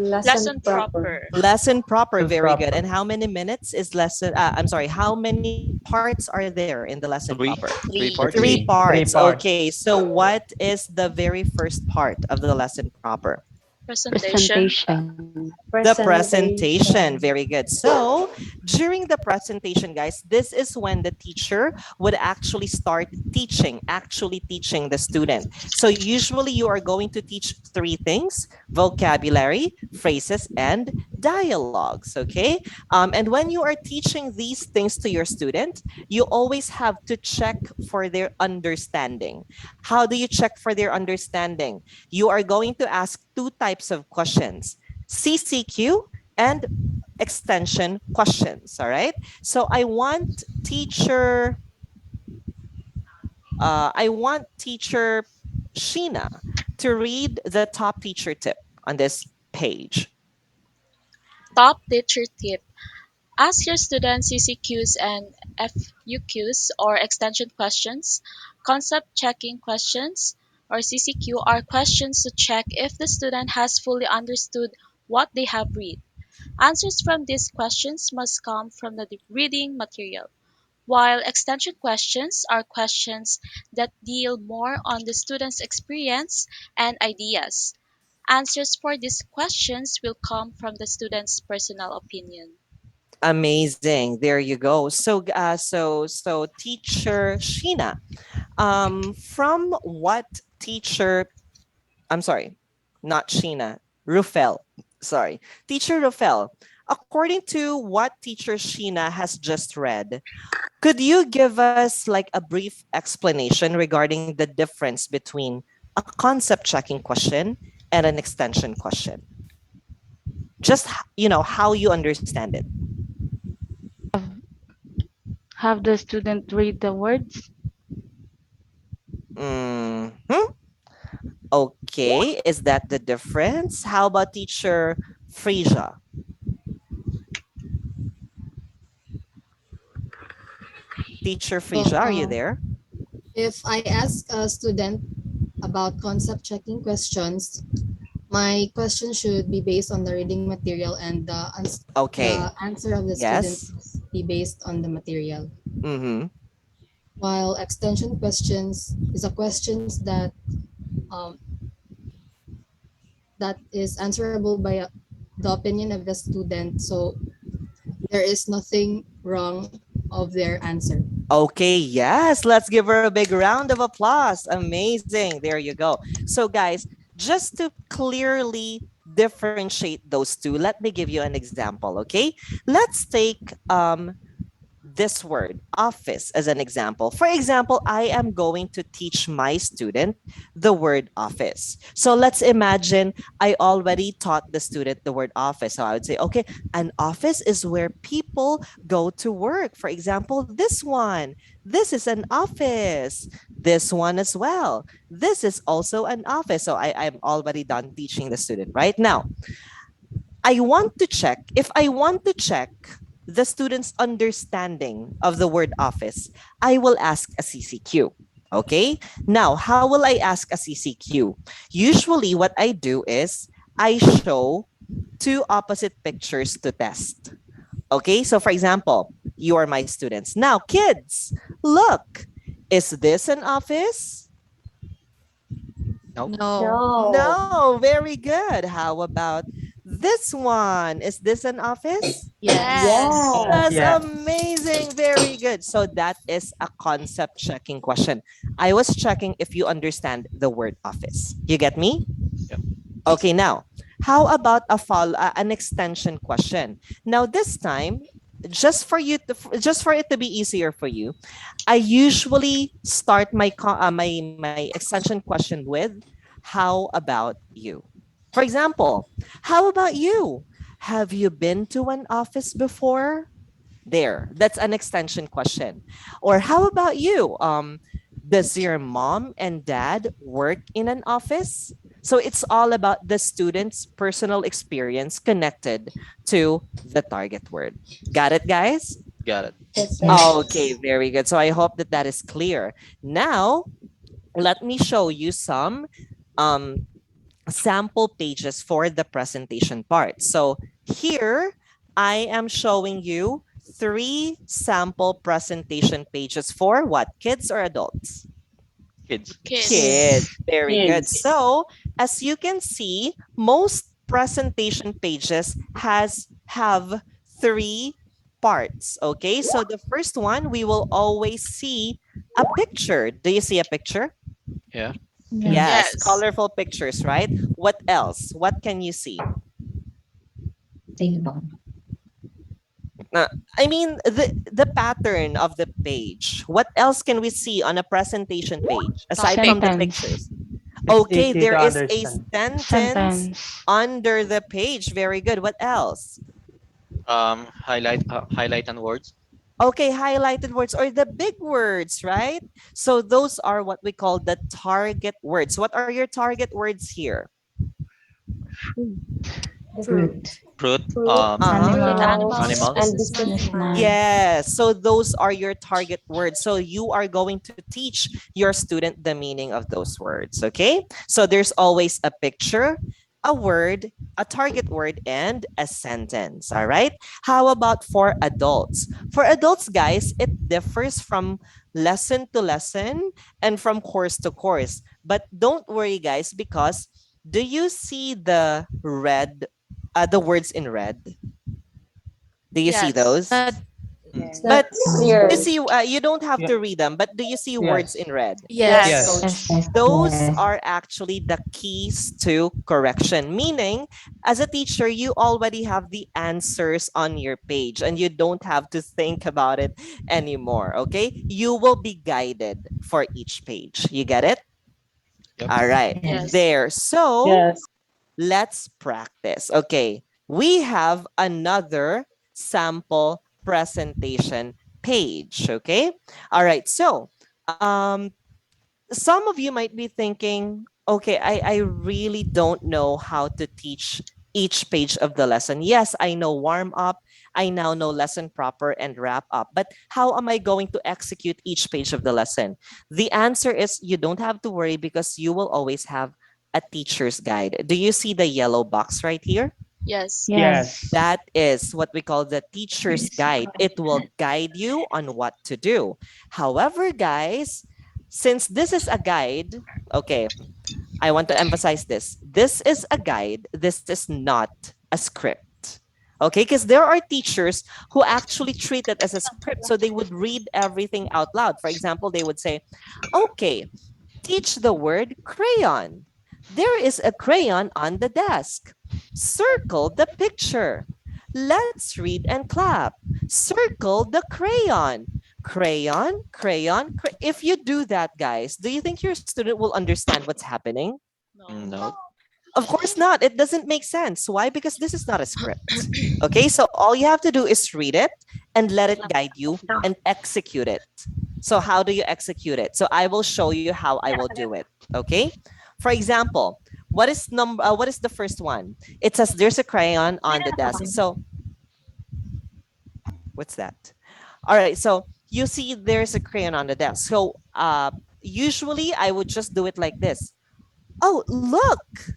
Lesson proper. Lesson proper, Lesson very good. proper. And how many minutes is lesson? I'm sorry. How many parts are there in the lesson proper? Three Three. parts. Three Three. Three parts. parts. Okay. So what is the very first part of the lesson proper? Presentation. Presentation. The presentation. Presentation. Very good. So during the presentation, guys, this is when the teacher would actually start teaching, actually teaching the student. So usually you are going to teach three things: vocabulary, phrases, and dialogues. Okay. And when you are teaching these things to your student, you always have to check for their understanding. How do you check for their understanding? You are going to ask two types of questions: CCQ and extension questions. All right. So I want teacher Sheena to read the top teacher tip on this page. Top teacher tip. Ask your students CCQs and FUQs or extension questions. Concept checking questions or CCQ are questions to check if the student has fully understood what they have read. Answers from these questions must come from the reading material, while extension questions are questions that deal more on the student's experience and ideas. Answers for these questions will come from the student's personal opinion. Amazing. There you go. So teacher Sheena, from what teacher, I'm sorry, not Sheena, Rufel. Sorry. Teacher Rufel, according to what teacher Sheena has just read, could you give us like a brief explanation regarding the difference between a concept checking question and an extension question? Just, how you understand it. Have the student read the words. Hmm. Okay, is that the difference? How about teacher Frisia? Teacher Frisia, Well, are you there? if I ask a student about concept checking questions, my question should be based on the reading material and Okay. the answer of the student Yes. must be based on the material. Mm-hmm. While extension questions is a questions um, that is answerable by the opinion of the student. So there is nothing wrong of their answer. Okay, yes. Let's give her a big round of applause. Amazing. There you go. So, guys, just to clearly differentiate those two, let me give you an example. Okay, let's take this word office as an example. For example, I am going to teach my student the word office. So let's imagine I already taught the student the word office. So I would say, okay, an office is where people go to work. For example, this one, this is an office. This one as well. This is also an office. So I'm already done teaching the student right now. If I want to check the student's understanding of the word office, I will ask a CCQ. Okay. Now, how will I ask a CCQ? Usually, what I do is I show two opposite pictures to test. Okay. So, for example, you are my students. Now, kids, look, is this an office? No. No. No, very good. How about this one? Is this an office? Yes. Yes, Yes. amazing. Very good. So that is a concept checking question. I was checking if you understand the word office. You get me? Yep. Okay, now, how about an extension question? Now, this time, just for it to be easier for you, I usually start my extension question with how about you? For example, how about you? Have you been to an office before? There, that's an extension question. Or how about you? Does your mom and dad work in an office? So it's all about the student's personal experience connected to the target word. Got it, guys? Got it. Yes, Okay, very good. So I hope that that is clear. Now, let me show you some um, sample pages for the presentation part. So here I am showing you 3 sample presentation pages for what? Kids or adults? Kids. Kids. Kids. Very good. Kids. So as you can see, most presentation pages have 3 parts. Okay. So the first one, we will always see a picture. Do you see a picture? Yeah. Yes, Yes. Yes. colorful pictures, right? What else? What can you see? Table. Uh, I mean, the pattern of the page. What else can we see on a presentation page aside from Topic. the Sentence. pictures? It's Okay, easy there to is a understand. sentence Sentence. under the page. Very good. What else? Highlight and words. Okay, highlighted words or the big words, right? So those are what we call the target words. What are your target words here? Fruit. Fruit. Fruit. Uh-huh. Fruit, Animals. animals, Animals. Businessman. businessman. Yes. So those are your target words. So you are going to teach your student the meaning of those words. Okay. So there's always a picture, a word, a target word, and a sentence. All right. How about for adults? For adults, guys, it differs from lesson to lesson and from course to course. But don't worry, guys, because do you see the words in red? Do you see Yes. those? Not Mm. It's But not do you clear. see, you don't have Yeah. to read them, but do you see words Yes. in red? yes, Yes. Yes. coach. Yes. Yes. Those Yes. are actually the keys to correction. Meaning, as a teacher, you already have the answers on your page and you don't have to think about it anymore. Okay. You will be guided for each page. You get it? Yep. All right. Yes. Yes. There. So Yes. let's practice. Okay. We have another sample presentation page. Okay. All right. So, some of you might be thinking, okay, I really don't know how to teach each page of the lesson. Yes, I know warm up. I now know lesson proper and wrap up. But how am I going to execute each page of the lesson? The answer is you don't have to worry because you will always have a teacher's guide. Do you see the yellow box right here? Yes. Yes. Yes. That is what we call the teacher's guide. It will guide you on what to do. However, guys, since this is a guide, okay, I want to emphasize this. This is a guide. This is not a script. Okay, because there are teachers who actually treat it as a script. So they would read everything out loud. For example, they would say, okay, teach the word crayon. There is a crayon on the desk. Circle the picture. Let's read and clap. Circle the crayon. Crayon, crayon. If you do that, guys, do you think your student will understand what's happening? No. No. Of course not. It doesn't make sense. Why? Because this is not a script. Okay, so all you have to do is read it and let it guide you and execute it. So, how do you execute it? So, I will show you how I will do it. Okay, for example, what is the first one? It says there's a crayon on the desk. So, what's that? All right, so you see there's a crayon on the desk. So, usually I would just do it like this. Oh, look,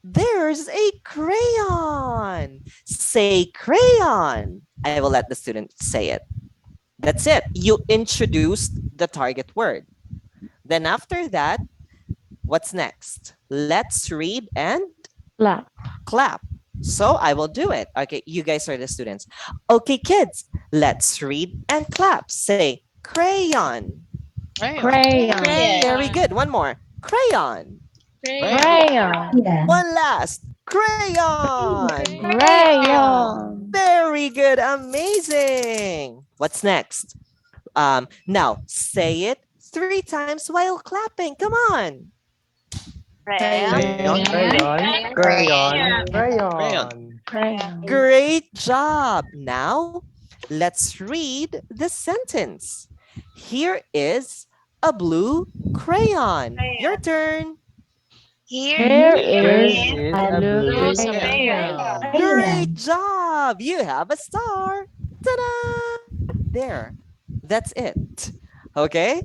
there's a crayon. Say crayon. I will let the student say it. That's it. You introduced the target word. Then after that, what's next? Let's read and Clap. clap. So I will do it. Okay, you guys are the students. Okay, kids, let's read and clap. Say crayon. Crayon. Crayon. Very Crayon. good. One more. Crayon. Crayon. Crayon. Crayon. Yeah. One last. Crayon. Crayon. Crayon. Very good. Amazing. What's next? Now say it 3 times while clapping. Come on. Crayon. Crayon. Crayon. Crayon. Crayon. Crayon. Crayon. Great job. Now let's read the sentence. Here is a blue crayon. Your turn. Here Here is is a a blue blue Use a crayon. blue crayon. crayon. Great Crayon. job. You have a star. Ta-da! There. That's it. Okay.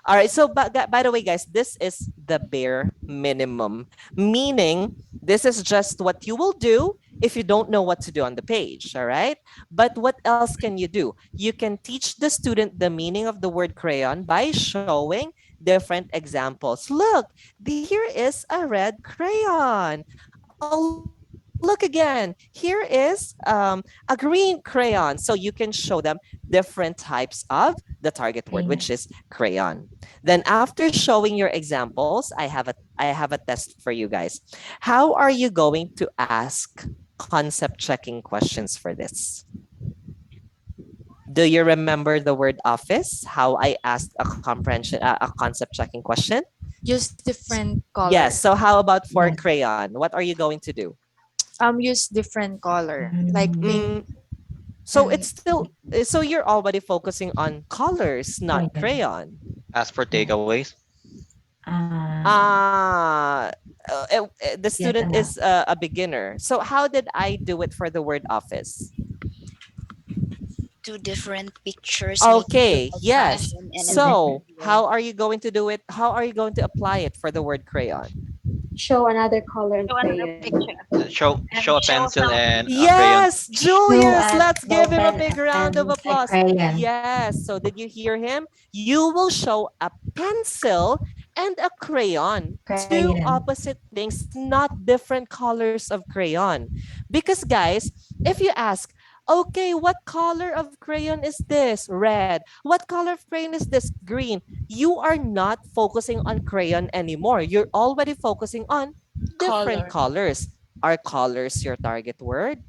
All right. So, but by the way, guys, this is the bare minimum, meaning this is just what you will do if you don't know what to do on the page. All right. But what else can you do? You can teach the student the meaning of the word crayon by showing different examples. Look, here is a red crayon. Oh, look again. Here is a green crayon. So you can show them different types of the target word, which is crayon. Then after showing your examples, I have a test for you guys. How are you going to ask concept checking questions for this? Do you remember the word office? How I asked a comprehension, a concept checking question? Use different Yes. color. So how about for Yes. crayon? What are you going to do? Use different color, like pink Mm, so it's and still so you're already focusing on colors, not Crayon. crayon. Ask for Yes. takeaways. Ah, the Yes, student enough. is a beginner. So how did I do it for the word office? Two different pictures making Okay, provide yes. function and an So idea. how are you going to do it? How are you going to apply it for the word crayon? Show another color and Show another crayon. picture Show a and show pencil some. and a crayon. Yes, Show Julius, a let's give ball him a pen big round of and a applause. crayon. Yes, so did you hear him? You will show a pencil and a crayon. Two Crayon. opposite things, not different colors of crayon. Because, guys, if you ask, okay, what color of crayon is this? Red. What color of crayon is this? Green. You are not focusing on crayon anymore. You're already focusing on different Color. colors. Are colors your target word?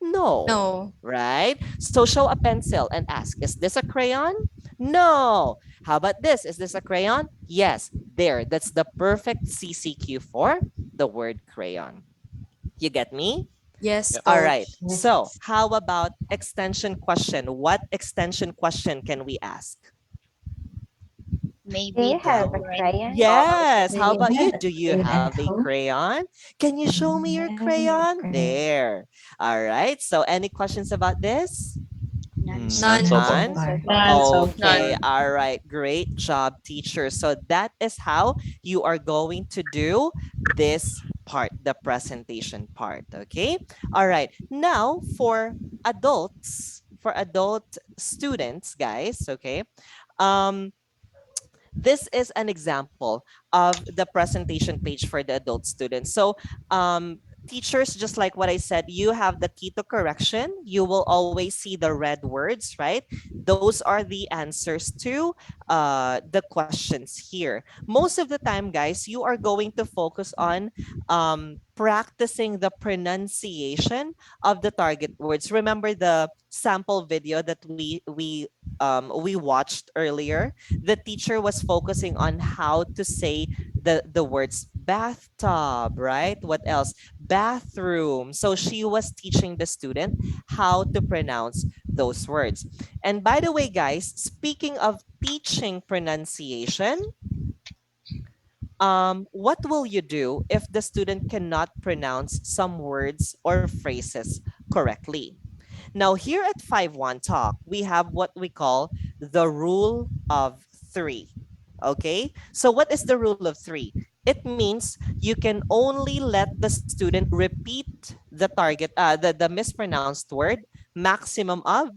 No. no. Right? So show a pencil and ask, is this a crayon? No. How about this? Is this a crayon? Yes. There. That's the perfect CCQ for the word crayon. You get me? Yes, Yep. All right. coach. So, Yes. how about extension question? What extension question can we ask? Do Maybe you have a different crayon? colors of Yes. Do How you about crayon. you? have Do do you you have at a home? crayon? Can you show me your Yeah, your crayon? crayon. There. All right. So, any questions about this? None so None None. so None so far. None? none so far. far. None so Okay, far. None. all right. Great job, teacher. So that is how you are going to do this part, the presentation part. Okay. All right. Now for adults, for adult students, guys. Okay. Um, this is an example of the presentation page for the adult students. So, teachers, just like what I said, you have the key to correction. You will always see the red words, right? Those are the answers to the questions here. Most of the time, guys, you are going to focus on practicing the pronunciation of the target words. Remember the sample video that we watched earlier? The teacher was focusing on how to say the words bathtub, right? What else? Bathroom. So she was teaching the student how to pronounce those words. And by the way, guys, speaking of teaching pronunciation, what will you do if the student cannot pronounce some words or phrases correctly? Now, here at 5-1 Talk, we have what we call the rule of three. Okay? So, what is the rule of three? It means you can only let the student repeat the mispronounced word maximum of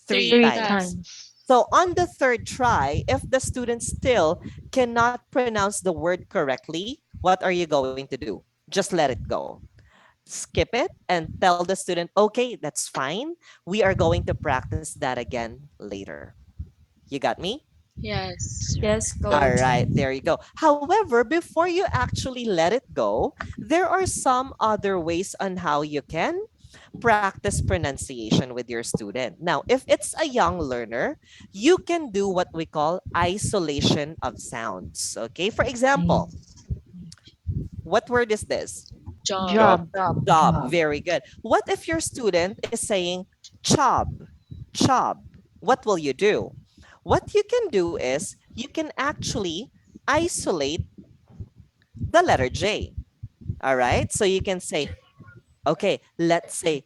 three Three Three times. times. times. So on the third try, if the student still cannot pronounce the word correctly, what are you going to do? Just let it go. Skip it and tell the student, okay, that's fine. We are going to practice that again later. You got me? Yes. Yes, All coach. right, there you go. However, before you actually let it go, there are some other ways on how you can practice pronunciation with your student. Now, if it's a young learner, you can do what we call isolation of sounds. Okay, for example, Ice. what word is this? Job. Job. Job. Job. Job. Job. Very good. What if your student is saying job? Job. What will you do? What you can do is you can actually isolate the letter J. All right. So you can say, okay, let's say,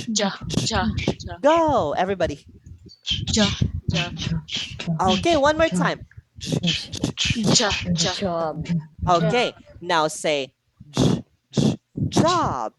Ja. Ja. Ja. go, everybody. Ja. Ja. Okay, one more time. Ja, ja. Job. Okay, now say job.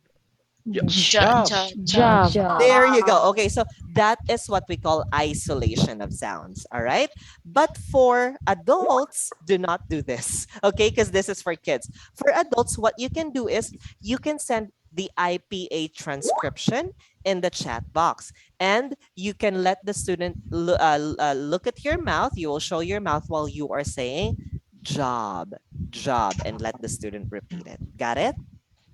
Ja, Job. ja, ja. Job. There you go. Okay, so that is what we call isolation of sounds. All right. But for adults, do not do this. Okay, because this is for kids. For adults, what you can do is you can send the IPA transcription in the chat box, and you can let the student look at your mouth. You will show your mouth while you are saying job, job, and let the student repeat it. Got it?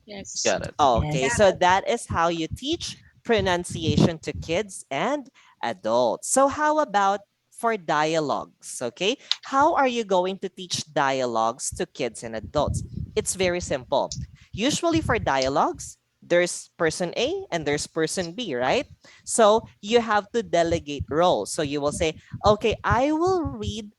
Yes. Got it. Okay, so that is how you teach pronunciation to kids and adults. So, how about for dialogues? Okay, how are you going to teach dialogues to kids and adults? It's very simple. Usually, for dialogues, there's person A and there's person B, right? So, you have to delegate roles. So, you will say, okay, I will read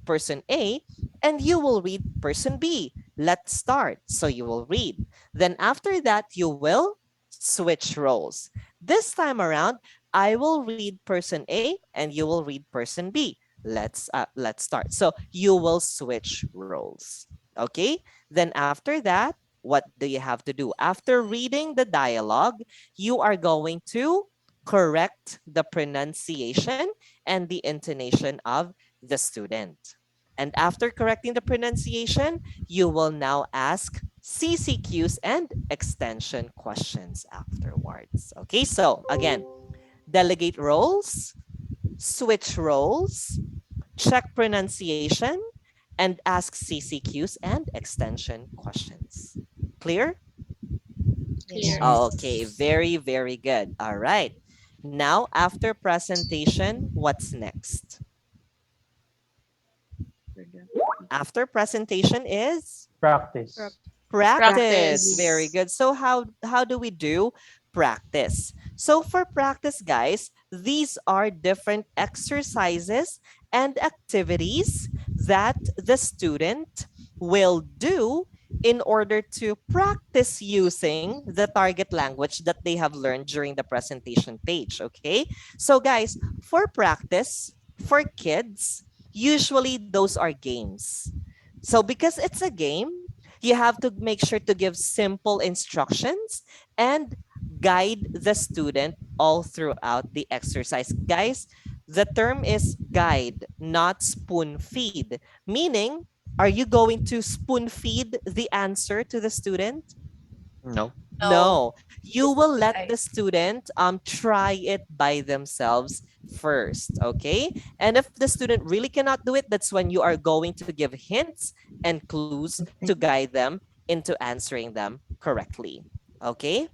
person A and you will read person B. Let's start. So, you will read. Then after that, you will switch roles. This time around, I will read person A and you will read person B. Let's start. So you will switch roles. Okay? Then after that, what do you have to do? After reading the dialogue, you are going to correct the pronunciation and the intonation of the student. And after correcting the pronunciation, you will now ask CCQs and extension questions afterwards. Okay, so again, delegate roles, switch roles, check pronunciation, and ask CCQs and extension questions. Clear? Clear. Okay, very, very good. All right. Now, after presentation, what's next? After presentation is Practice. practice. Very Practice. good. So how do we do practice? So for practice, guys, these are different exercises and activities that the student will do in order to practice using the target language that they have learned during the presentation page. Okay. So, guys, for practice, for kids, usually those are games. So, because it's a game, you have to make sure to give simple instructions and guide the student all throughout the exercise. Guys, the term is guide, not spoon feed. Meaning, are you going to spoon feed the answer to the student? No. No, you will let the student try it by themselves first, okay? And if the student really cannot do it, that's when you are going to give hints and clues to guide them into answering them correctly. Okay?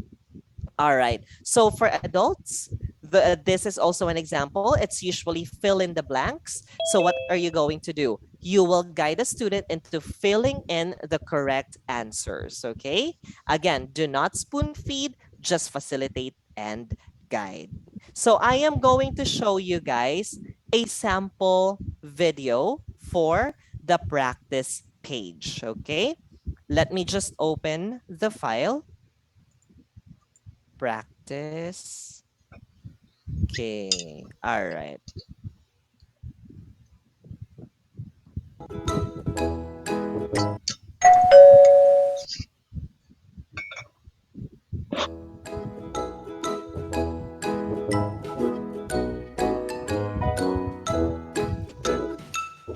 All right. So for adults, this is also an example. It's usually fill in the blanks. So what are you going to do? You will guide a student into filling in the correct answers. Okay. Again, do not spoon feed, just facilitate and guide. So I am going to show you guys a sample video for the practice page. Okay. Let me just open the file. Practice. Okay. All right.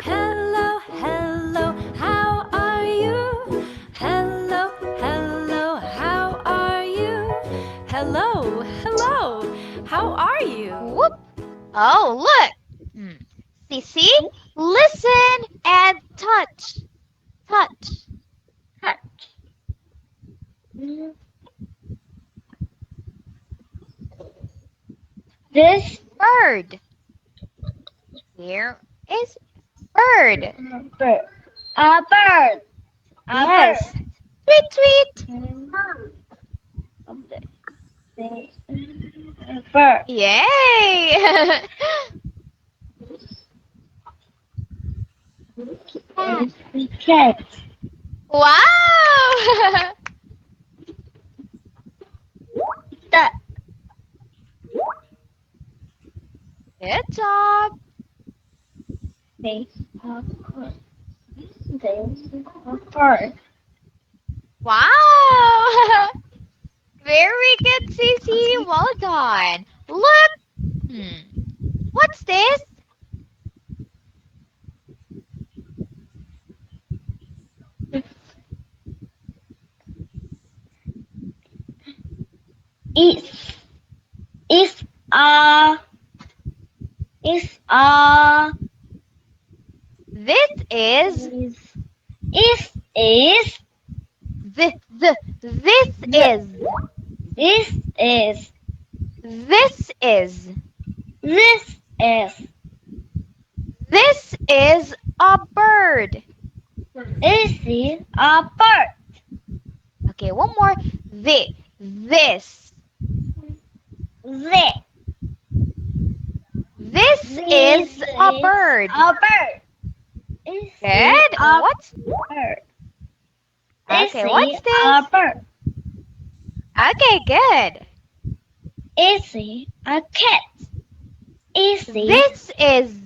Hello, hello, how are you? Hello, hello, how are you? Hello, hello, how are you? Whoop. Oh, look. Sissy, listen and touch. Touch. This bird. Here is bird. Bird. A bird. Yes. Tweet, tweet. Bird. Yay! Cat. Wow! Duck. Good job. Wow! Very good, Cece. Well done. Look. What's this? Is is a is a This is is this is this is this is this is this is a bird. is a bird. Okay, one more. This. This This this is a is bird. a bird. Is Good. a What's bird. Is okay? What's a this? bird. Okay, good. Is a cat. Is This is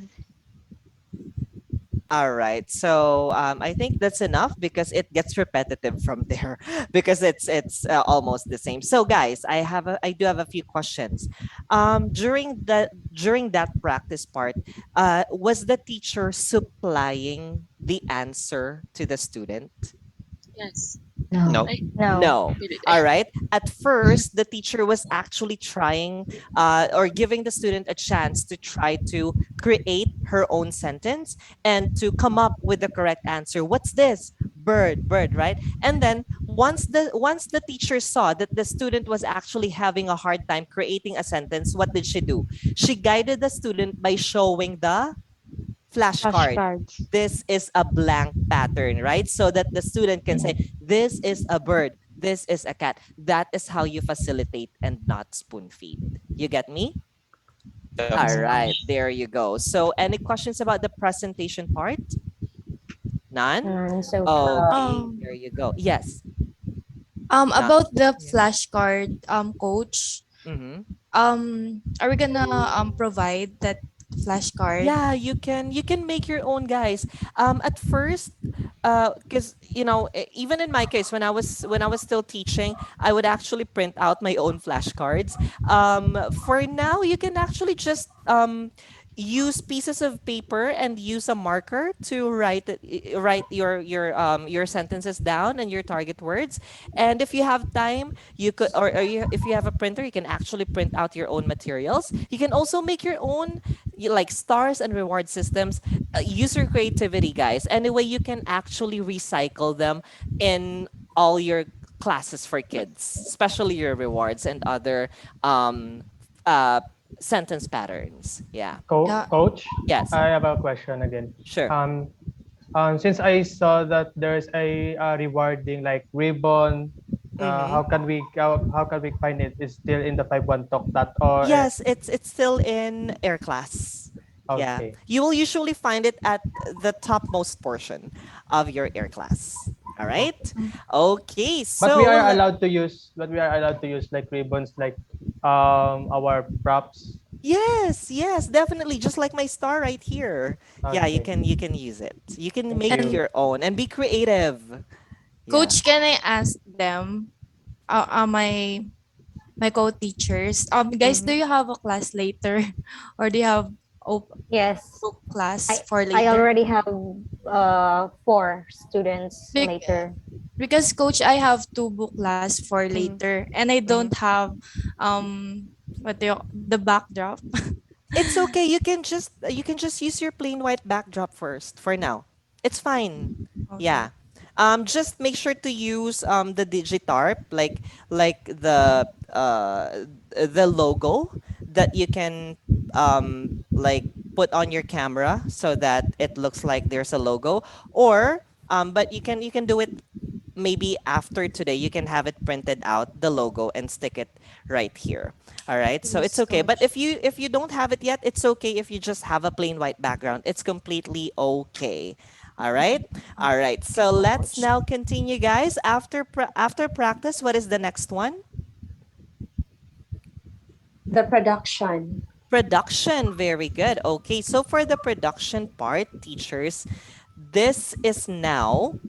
All right. So I think that's enough because it gets repetitive from there because it's almost the same. So guys, I do have a few questions. During that practice part, was the teacher supplying the answer to the student? Yes. No. No. I No. No. did it. All right. At first, the teacher was actually trying or giving the student a chance to try to create her own sentence and to come up with the correct answer. What's this? Bird, bird, right? And then once the teacher saw that the student was actually having a hard time creating a sentence, what did she do? She guided the student by showing the flashcard. Flashcards. This is a blank pattern, right? So that the student can say, this is a bird, this is a cat. That is how you facilitate and not spoon feed. You get me? Yep. All right, there you go. So, any questions about the presentation part? None? So far. Okay, there you go. Yes. Not. About the Yeah. flashcard, coach, Mm-hmm. are we gonna provide that flashcard? Yeah, you can make your own, guys. At first, because even in my case, when I was still teaching, I would actually print out my own flashcards. For now, you can actually just use pieces of paper and use a marker to write your sentences down and your target words. And if you have time, you could, if you have a printer, you can actually print out your own materials. You can also make your own, like stars and reward systems. Use your creativity, guys. Anyway, you can actually recycle them in all your classes for kids, especially your rewards and other um uh sentence patterns. Yeah. Yeah. Coach, Yes. I have a question again. Sure. Since I saw that there's a rewarding like ribbon, Mm-hmm. how can we find it? Is still in the 5-1 talk that or Yes, it's still in air class. Yeah. okay. You will usually find it at the topmost portion of your air class. All right? Okay, But we so are allowed to use like ribbons like our props. yes, yes, definitely. Just like my star right here. Yeah, you Okay. can use it. You can Thank make you. And your own and be creative. Yeah. coach, can I ask them, my co-teachers, guys, do Mm-hmm. you have a class later, or do you have Yes. book class I for I later? already have 4 students Bec- later. because coach, I have two book class for Mm-hmm. later, and I don't have the backdrop. It's okay. You can just use your plain white backdrop first for now. It's fine. Okay. Yeah. Just make sure to use the digitarp, like the logo that you can like put on your camera so that it looks like there's a logo. Or but you can do it maybe after today. You can have it printed out, the logo, and stick it right here. All right, so it's Yes, okay. But coach. if you don't have it yet, it's okay if you just have a plain white background. It's completely okay. All right. All right, so let's Coach. now continue, guys. After practice, what is the next one? The production. Production, very good. Okay, so for the production part, teachers, this is now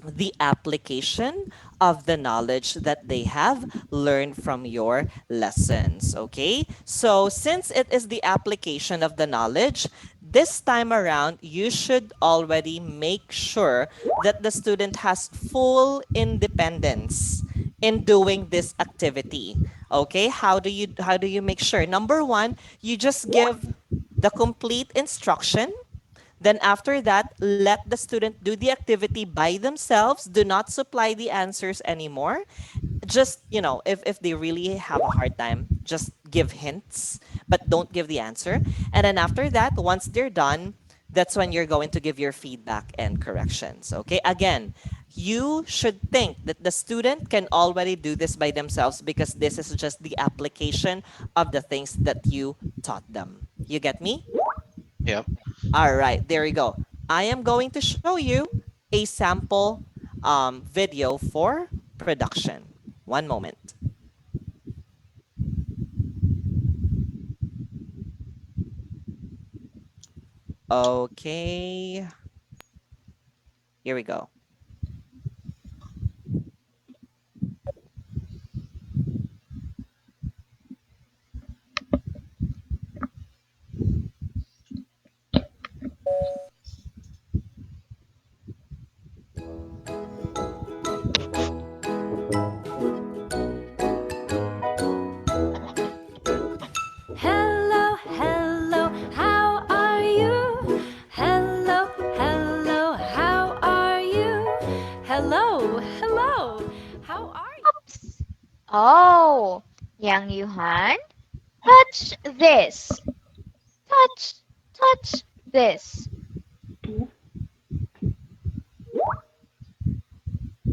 the application of the knowledge that they have learned from your lessons. Okay, so since it is the application of the knowledge, this time around, you should already make sure that the student has full independence in doing this activity. Okay, how do you make sure? Number one, you just give the complete instruction. Then after that, let the student do the activity by themselves. Do not supply the answers anymore. Just, if they really have a hard time, just give hints, but don't give the answer. And then after that, once they're done, that's when you're going to give your feedback and corrections. Okay? Again, you should think that the student can already do this by themselves because this is just the application of the things that you taught them. You get me? Yep. All right, there you go. I am going to show you a sample video for production. One moment. Okay, here we go. Hello, hello, how are you? Hello, hello, how are you? Hello, hello, how are you? Oh, Yang Yuhan, touch this. Touch, touch this.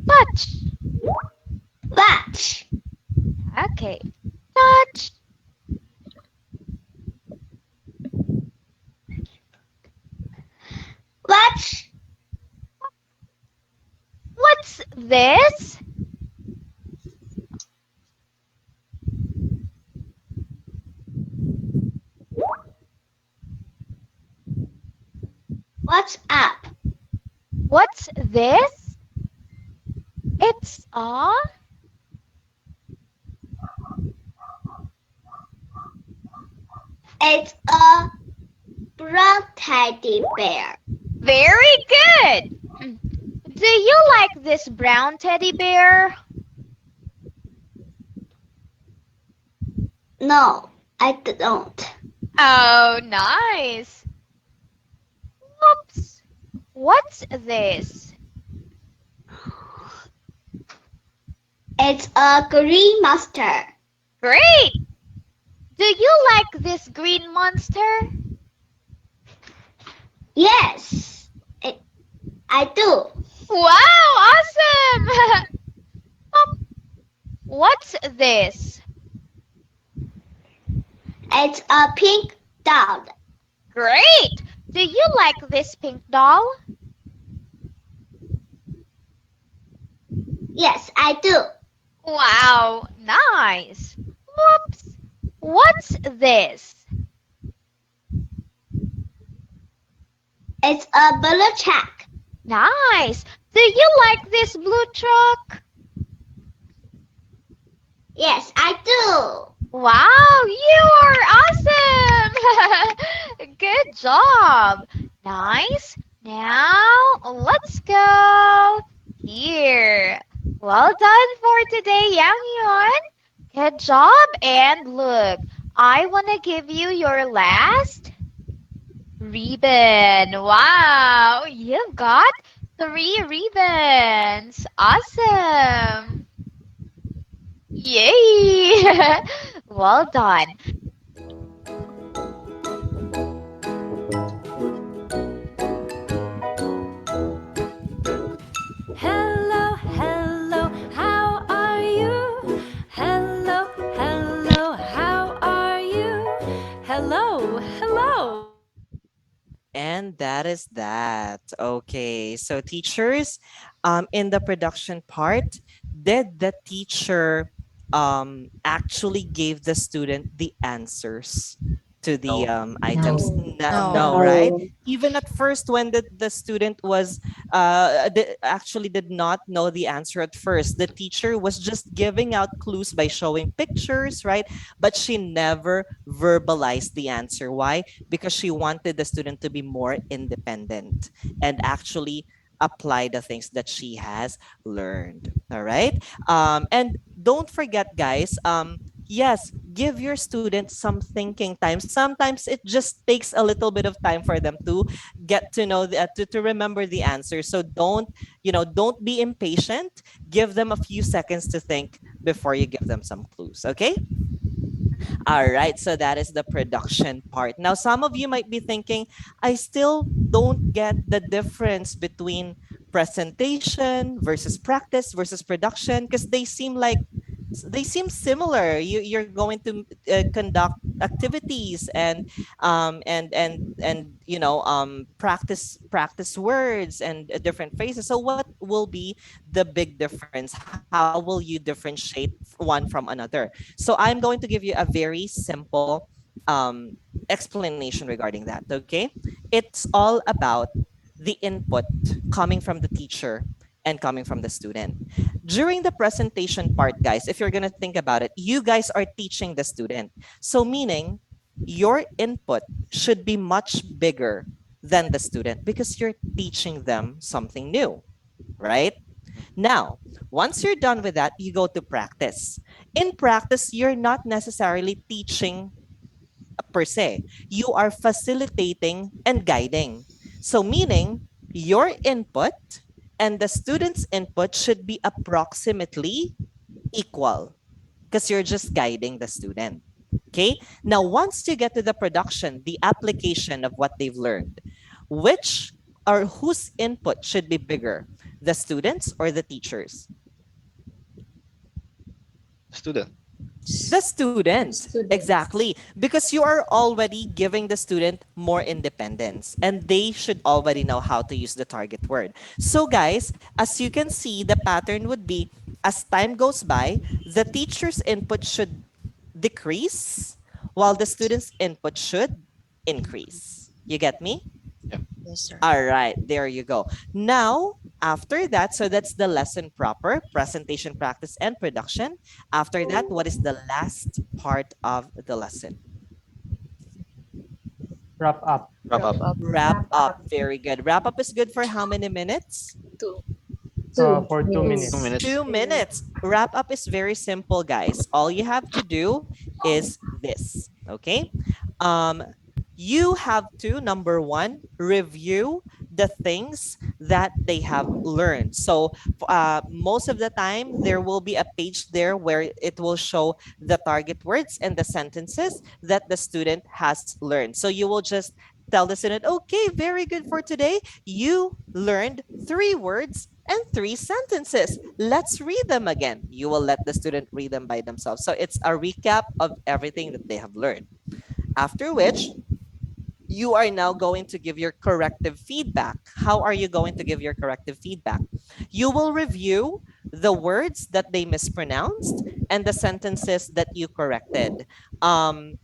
Touch. Watch. Okay. Touch. Watch. What's this? What's up? What's this? It's a It's a brown teddy bear. very good. Do you like this brown teddy bear? No, I don't. Oh, nice. Whoops. What's this? It's a green monster. Great. Do you like this green monster? Yes, I do. Wow, awesome. What's this? It's a pink dog. Great. Do you like this pink doll? Yes, I do. Wow, nice. Whoops. What's this? It's a blue truck. Nice. Do you like this blue truck? Yes, I do. Wow, you are awesome! Good job. Nice. Now, let's go here. Well done for today, Yang Yuan. Good job. And look, I want to give you your last ribbon. Wow, you've got 3 ribbons. Awesome. Yay! Well done. Hello, hello, how are you? Hello, hello, how are you? Hello, hello. And that is that. Okay, so teachers, in the production part, did the teacher actually gave the student the answers to the No. items? No. No, No. right? No. Even at first, when the student was actually did not know the answer at first, the teacher was just giving out clues by showing pictures, right? But she never verbalized the answer. Why? Because she wanted the student to be more independent and actually apply the things that she has learned. All right. And don't forget, guys. Yes, give your students some thinking time. Sometimes it just takes a little bit of time for them to get to know to remember the answer. So don't be impatient. Give them a few seconds to think before you give them some clues. Okay. All right, so that is the production part. Now, some of you might be thinking, I still don't get the difference between presentation versus practice versus production because they seem similar. You're going to conduct activities and practice words and different phrases. So what will be the big difference? How will you differentiate one from another? So I'm going to give you a very simple um, explanation regarding that. Okay, it's all about the input coming from the teacher and coming from the student. During the presentation part, guys, if you're going to think about it, you guys are teaching the student. So, meaning your input should be much bigger than the student because you're teaching them something new, right? Now, once you're done with that, you go to practice. In practice, you're not necessarily teaching per se, you are facilitating and guiding. So, meaning your input and the student's input should be approximately equal because you're just guiding the student. Okay. Now, once you get to the production, the application of what they've learned, which or whose input should be bigger, the students or the teachers? Student. The student, Students. exactly. Because you are already giving the student more independence and they should already know how to use the target word. So, guys, as you can see, the pattern would be as time goes by, the teacher's input should decrease while the student's input should increase. You get me? Yeah. Yes, sir. All right, there you go. Now, after that, so that's the lesson proper, presentation, practice, and production. After that, what is the last part of the lesson? Wrap up. Wrap Wrap up. up. Wrap up. Very good. Wrap up is good for how many minutes? Two. Two For two Two. Two minutes. minutes. minutes. 2 minutes. Wrap up is very simple, guys. All you have to do is this. Okay. Um, you have to, number one, review the things that they have learned. So, most of the time, there will be a page there where it will show the target words and the sentences that the student has learned. So, you will just tell the student, okay, very good for today. You learned 3 words and 3 sentences. Let's read them again. You will let the student read them by themselves. So it's a recap of everything that they have learned. After which, you are now going to give your corrective feedback. How are you going to give your corrective feedback? You will review the words that they mispronounced and the sentences that you corrected. Um,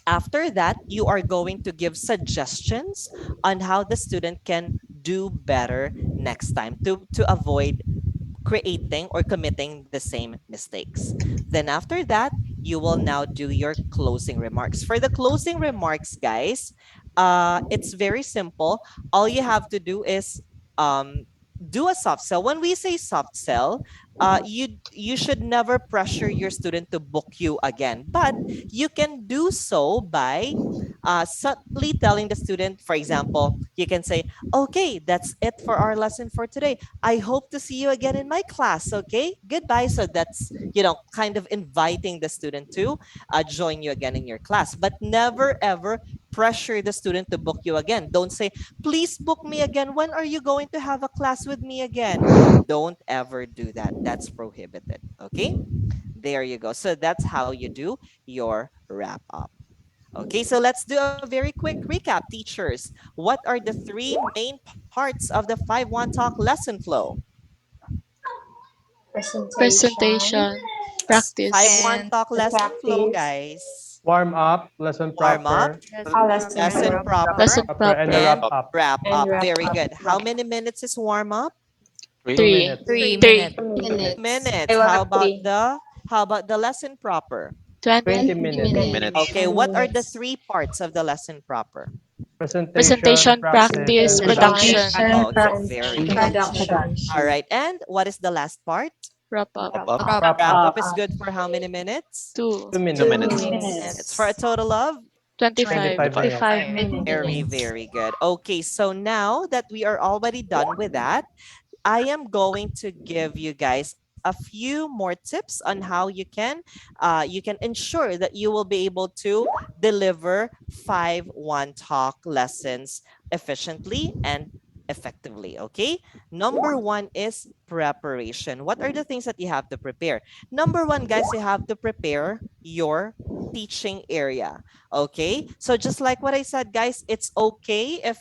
After that, you are going to give suggestions on how the student can do better next time to avoid creating or committing the same mistakes. Then after that, you will now do your closing remarks. For the closing remarks, guys, it's very simple. All you have to do is um, do a soft sell. When we say soft sell, you should never pressure your student to book you again, but you can do so by subtly telling the student, for example, you can say, okay, that's it for our lesson for today. I hope to see you again in my class. Okay, goodbye. So that's, kind of inviting the student to join you again in your class, but never ever pressure the student to book you again. Don't say, please book me again. When are you going to have a class with me again? Don't ever do that. That's prohibited. Okay, there you go. So that's how you do your wrap up. Okay, so let's do a very quick recap, teachers. What are the 3 main parts of the 5-1 Talk lesson flow? Presentation. Presentation. Practice. 5-1 And Talk The lesson flow, practice. guys. Warm up, lesson Warm up, proper, lesson Lesson proper, upper, and the proper. and wrap up. wrap up. Very good. How many minutes is warm up? Three. 2 minutes. Three. Minutes. Minutes. How about the lesson proper? 20. 20 20 minutes. 20 minutes. minutes. Okay, what are the three parts of the lesson proper? Presentation, Presentation, practice, practice, and production. production. Okay, very good. All right, and what is the last part? Wrap up. Wrap up. Wrap Wrap up. up is good for how many minutes? 2. 2 minutes. 2 minutes. Minutes. For a total of 25. 25 minutes. 25 very, minutes. very good. Okay, so now that we are already done with that, I am going to give you guys a few more tips on how you can ensure that you will be able to deliver 5 one talk lessons efficiently and effectively. Okay. Number one is preparation. What are the things that you have to prepare? Number one, guys, you have to prepare your teaching area. Okay, so just like what I said, guys, it's okay if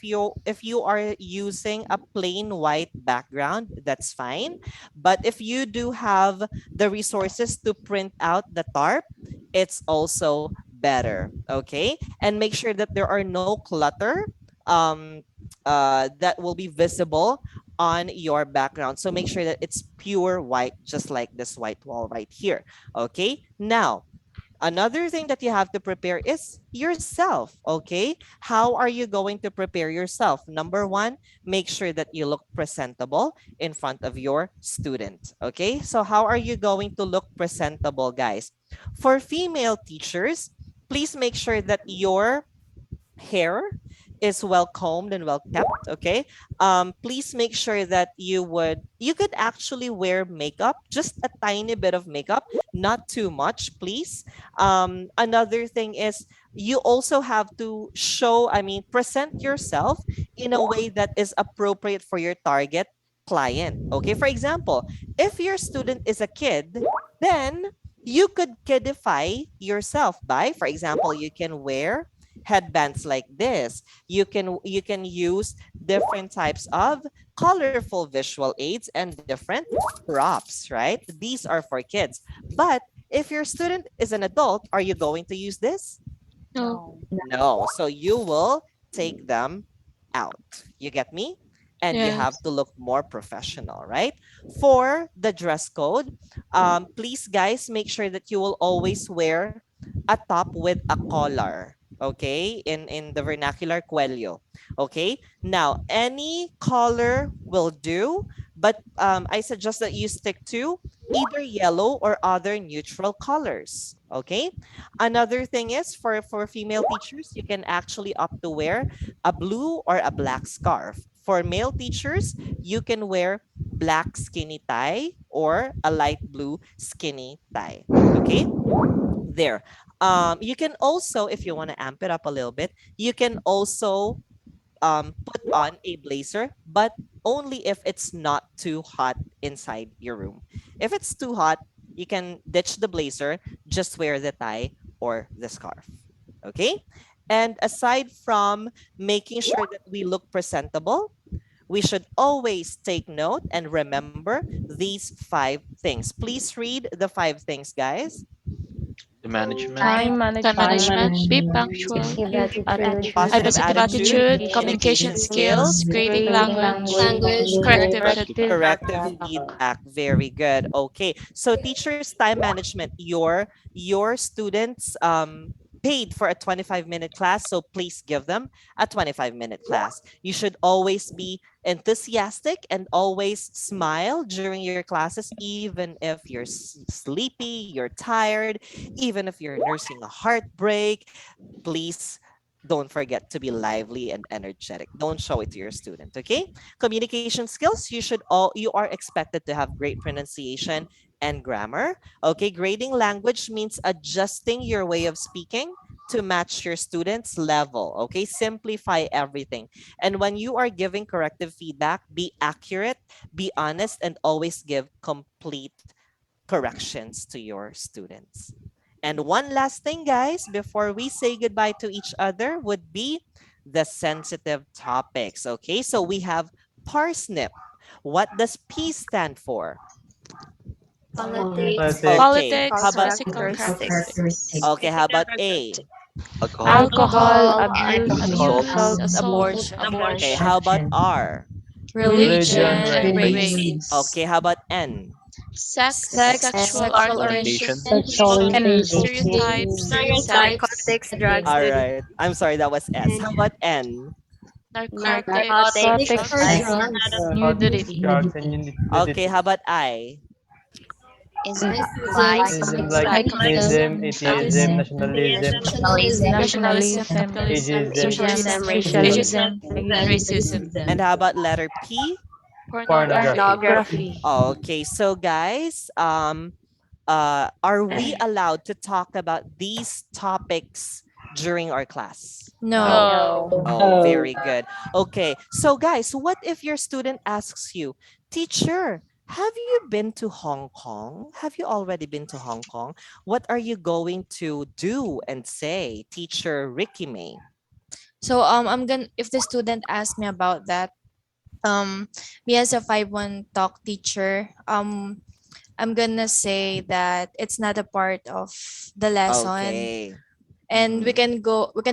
you are using a plain white background, that's fine. But if you do have the resources to print out the tarp, it's also better. Okay, and make sure that there are no clutter um that will be visible on your background. So make sure that it's pure white, just like this white wall right here. Okay, now another thing that you have to prepare is yourself. Okay, how are you going to prepare yourself? Number one, make sure that you look presentable in front of your student. Okay, so how are you going to look presentable, guys? For female teachers, please make sure that your hair is well combed and well kept. Okay, please make sure that you could actually wear makeup, just a tiny bit of makeup, not too much, please. Another thing is, you also have to present yourself in a way that is appropriate for your target client. Okay, for example, if your student is a kid, then you could kidify yourself by, for example, you can wear headbands like this. You can use different types of colorful visual aids and different props, right? These are for kids. But if your student is an adult, are you going to use this? No. No. So you will take them out. You get me? And you have Yes. to look more professional, right? For the dress code, please, guys, make sure that you will always wear a top with a collar. Okay, in the vernacular, cuello. Okay, now any color will do, but I suggest that you stick to either yellow or other neutral colors. Okay, another thing is, for female teachers, you can actually opt to wear a blue or a black scarf. For male teachers, you can wear black skinny tie or a light blue skinny tie. Okay, there. You can also, if you want to amp it up a little bit, you can also put on a blazer, but only if it's not too hot inside your room. If it's too hot, you can ditch the blazer, just wear the tie or the scarf. Okay? And aside from making sure that we look presentable, we should always take note and remember these 5 things. Please read the 5 things, guys. The management. Time Time management, management. Be Positive punctual. positive attitude, attitude, High Positive positive attitude, attitude. communication Communication communication skills, skills. skills, Grading grading language. language, Language, Corrective correct. feedback. corrective corrective feedback. Very good. Okay, so teachers, time management, your students paid for a 25-minute class, so please give them a 25-minute class. You should always be enthusiastic and always smile during your classes, even if you're sleepy, you're tired, even if you're nursing a heartbreak. Please don't forget to be lively and energetic. Don't show it to your student. Okay, communication skills, you are expected to have great pronunciation and grammar. Okay, grading language means adjusting your way of speaking to match your students level. Okay, simplify everything. And when you are giving corrective feedback, be accurate, be honest, and always give complete corrections to your students. And one last thing, guys, before we say goodbye to each other, would be the sensitive topics. Okay, so we have parsnip. What does P stand for? Politics, Politics, Okay, how Politics, about physical Physical characteristics, characteristics, okay, how about A? Alcohol, Alcohol, Alcohol, abuse, assault, abuse, abuse, assault, abortion, Okay, how abortion, about R? religion, religion, and race, race, race, Okay, how about N? sex, sex, sexual sexual orientation, orientation, orientation, sexual orientation, stereotypes, sex, All right. I'm sorry, that was S. How and about N? narcotics, narcotics, Or drugs, drugs, narcotics, nudity, drugs, and nudity, Okay, how nudity. about I? Racism, Racism like sexism, ethnism, sexism, atheism, sadism, nationalism, nationalism, nationalism, capitalism, ageism, socialism, racialism, ageism, and racism, racism, And how about letter P? pornography. pornography. pornography. Okay, so guys, are we allowed to talk about these topics during our class? no. No. Oh, very good. Okay, so guys, what if your student asks you, teacher, have you been to Hong Kong? Have you already been to Hong Kong? What are you going to do and say, teacher Ricky May? So I'm gonna if the student asks me about that, me as a 5-1 talk teacher, I'm gonna say that it's not a part of the lesson, Okay. and we can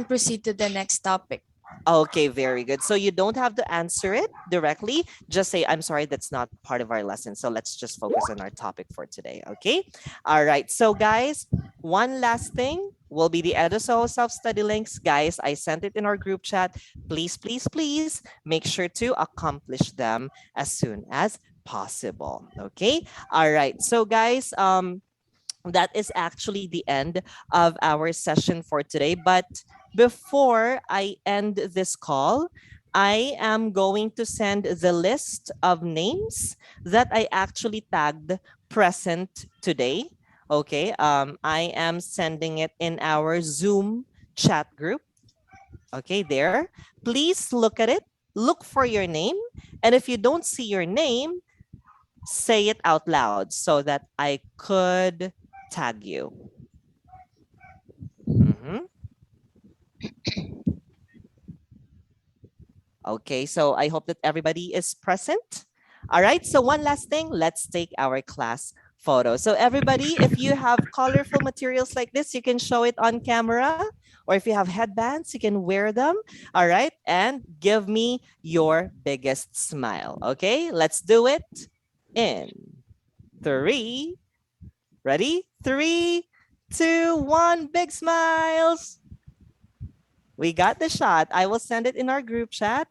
proceed to the next topic. Okay, very good. So you don't have to answer it directly. Just say, I'm sorry, that's not part of our lesson. So let's just focus on our topic for today. Okay. All right. So, guys, one last thing will be the Eduso self-study links. Guys, I sent it in our group chat. Please, please, please make sure to accomplish them as soon as possible. Okay. All right. So, guys, that is actually the end of our session for today. But before I end this call, I am going to send the list of names that I actually tagged present today. Okay, I am sending it in our Zoom chat group. Okay, there. Please look at it, look for your name. And if you don't see your name, say it out loud so that I could tag you. Mhm. Okay, so I hope that everybody is present. All right, so one last thing, let's take our class photo. So everybody, if you have colorful materials like this, you can show it on camera. Or if you have headbands, you can wear them. All right, and give me your biggest smile. Okay, let's do it in three. Ready? Three, two, one. Big smiles. We got the shot. I will send it in our group chat.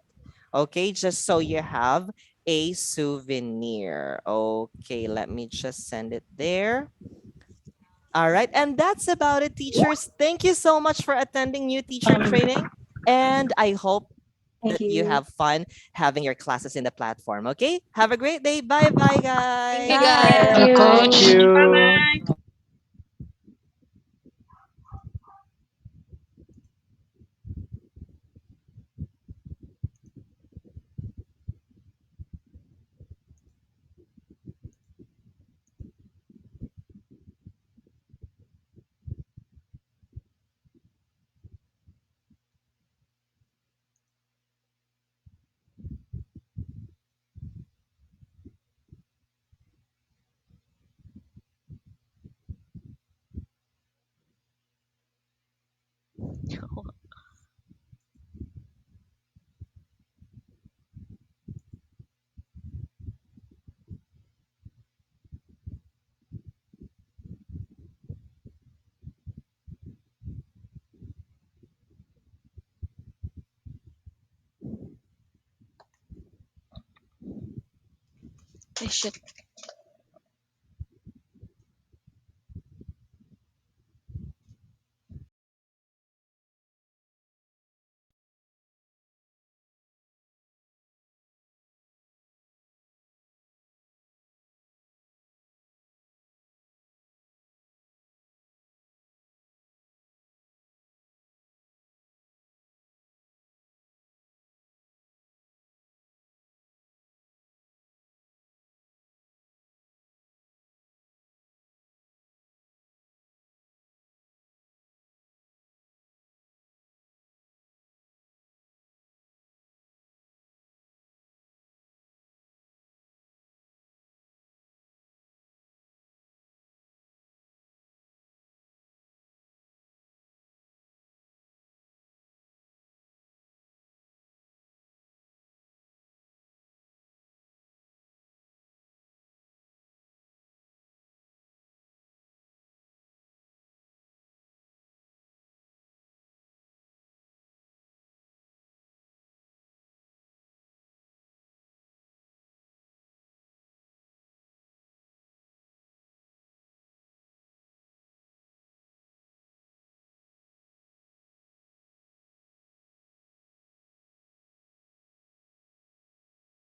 Okay, just so you have a souvenir. Okay, let me just send it there. All right, and that's about it, teachers. Thank you so much for attending new teacher training. And I hope Thank that you you. have fun having your classes in the platform. Okay, have a great day. Bye bye, Thank you, guys. Thank guys. Thank you. you. I should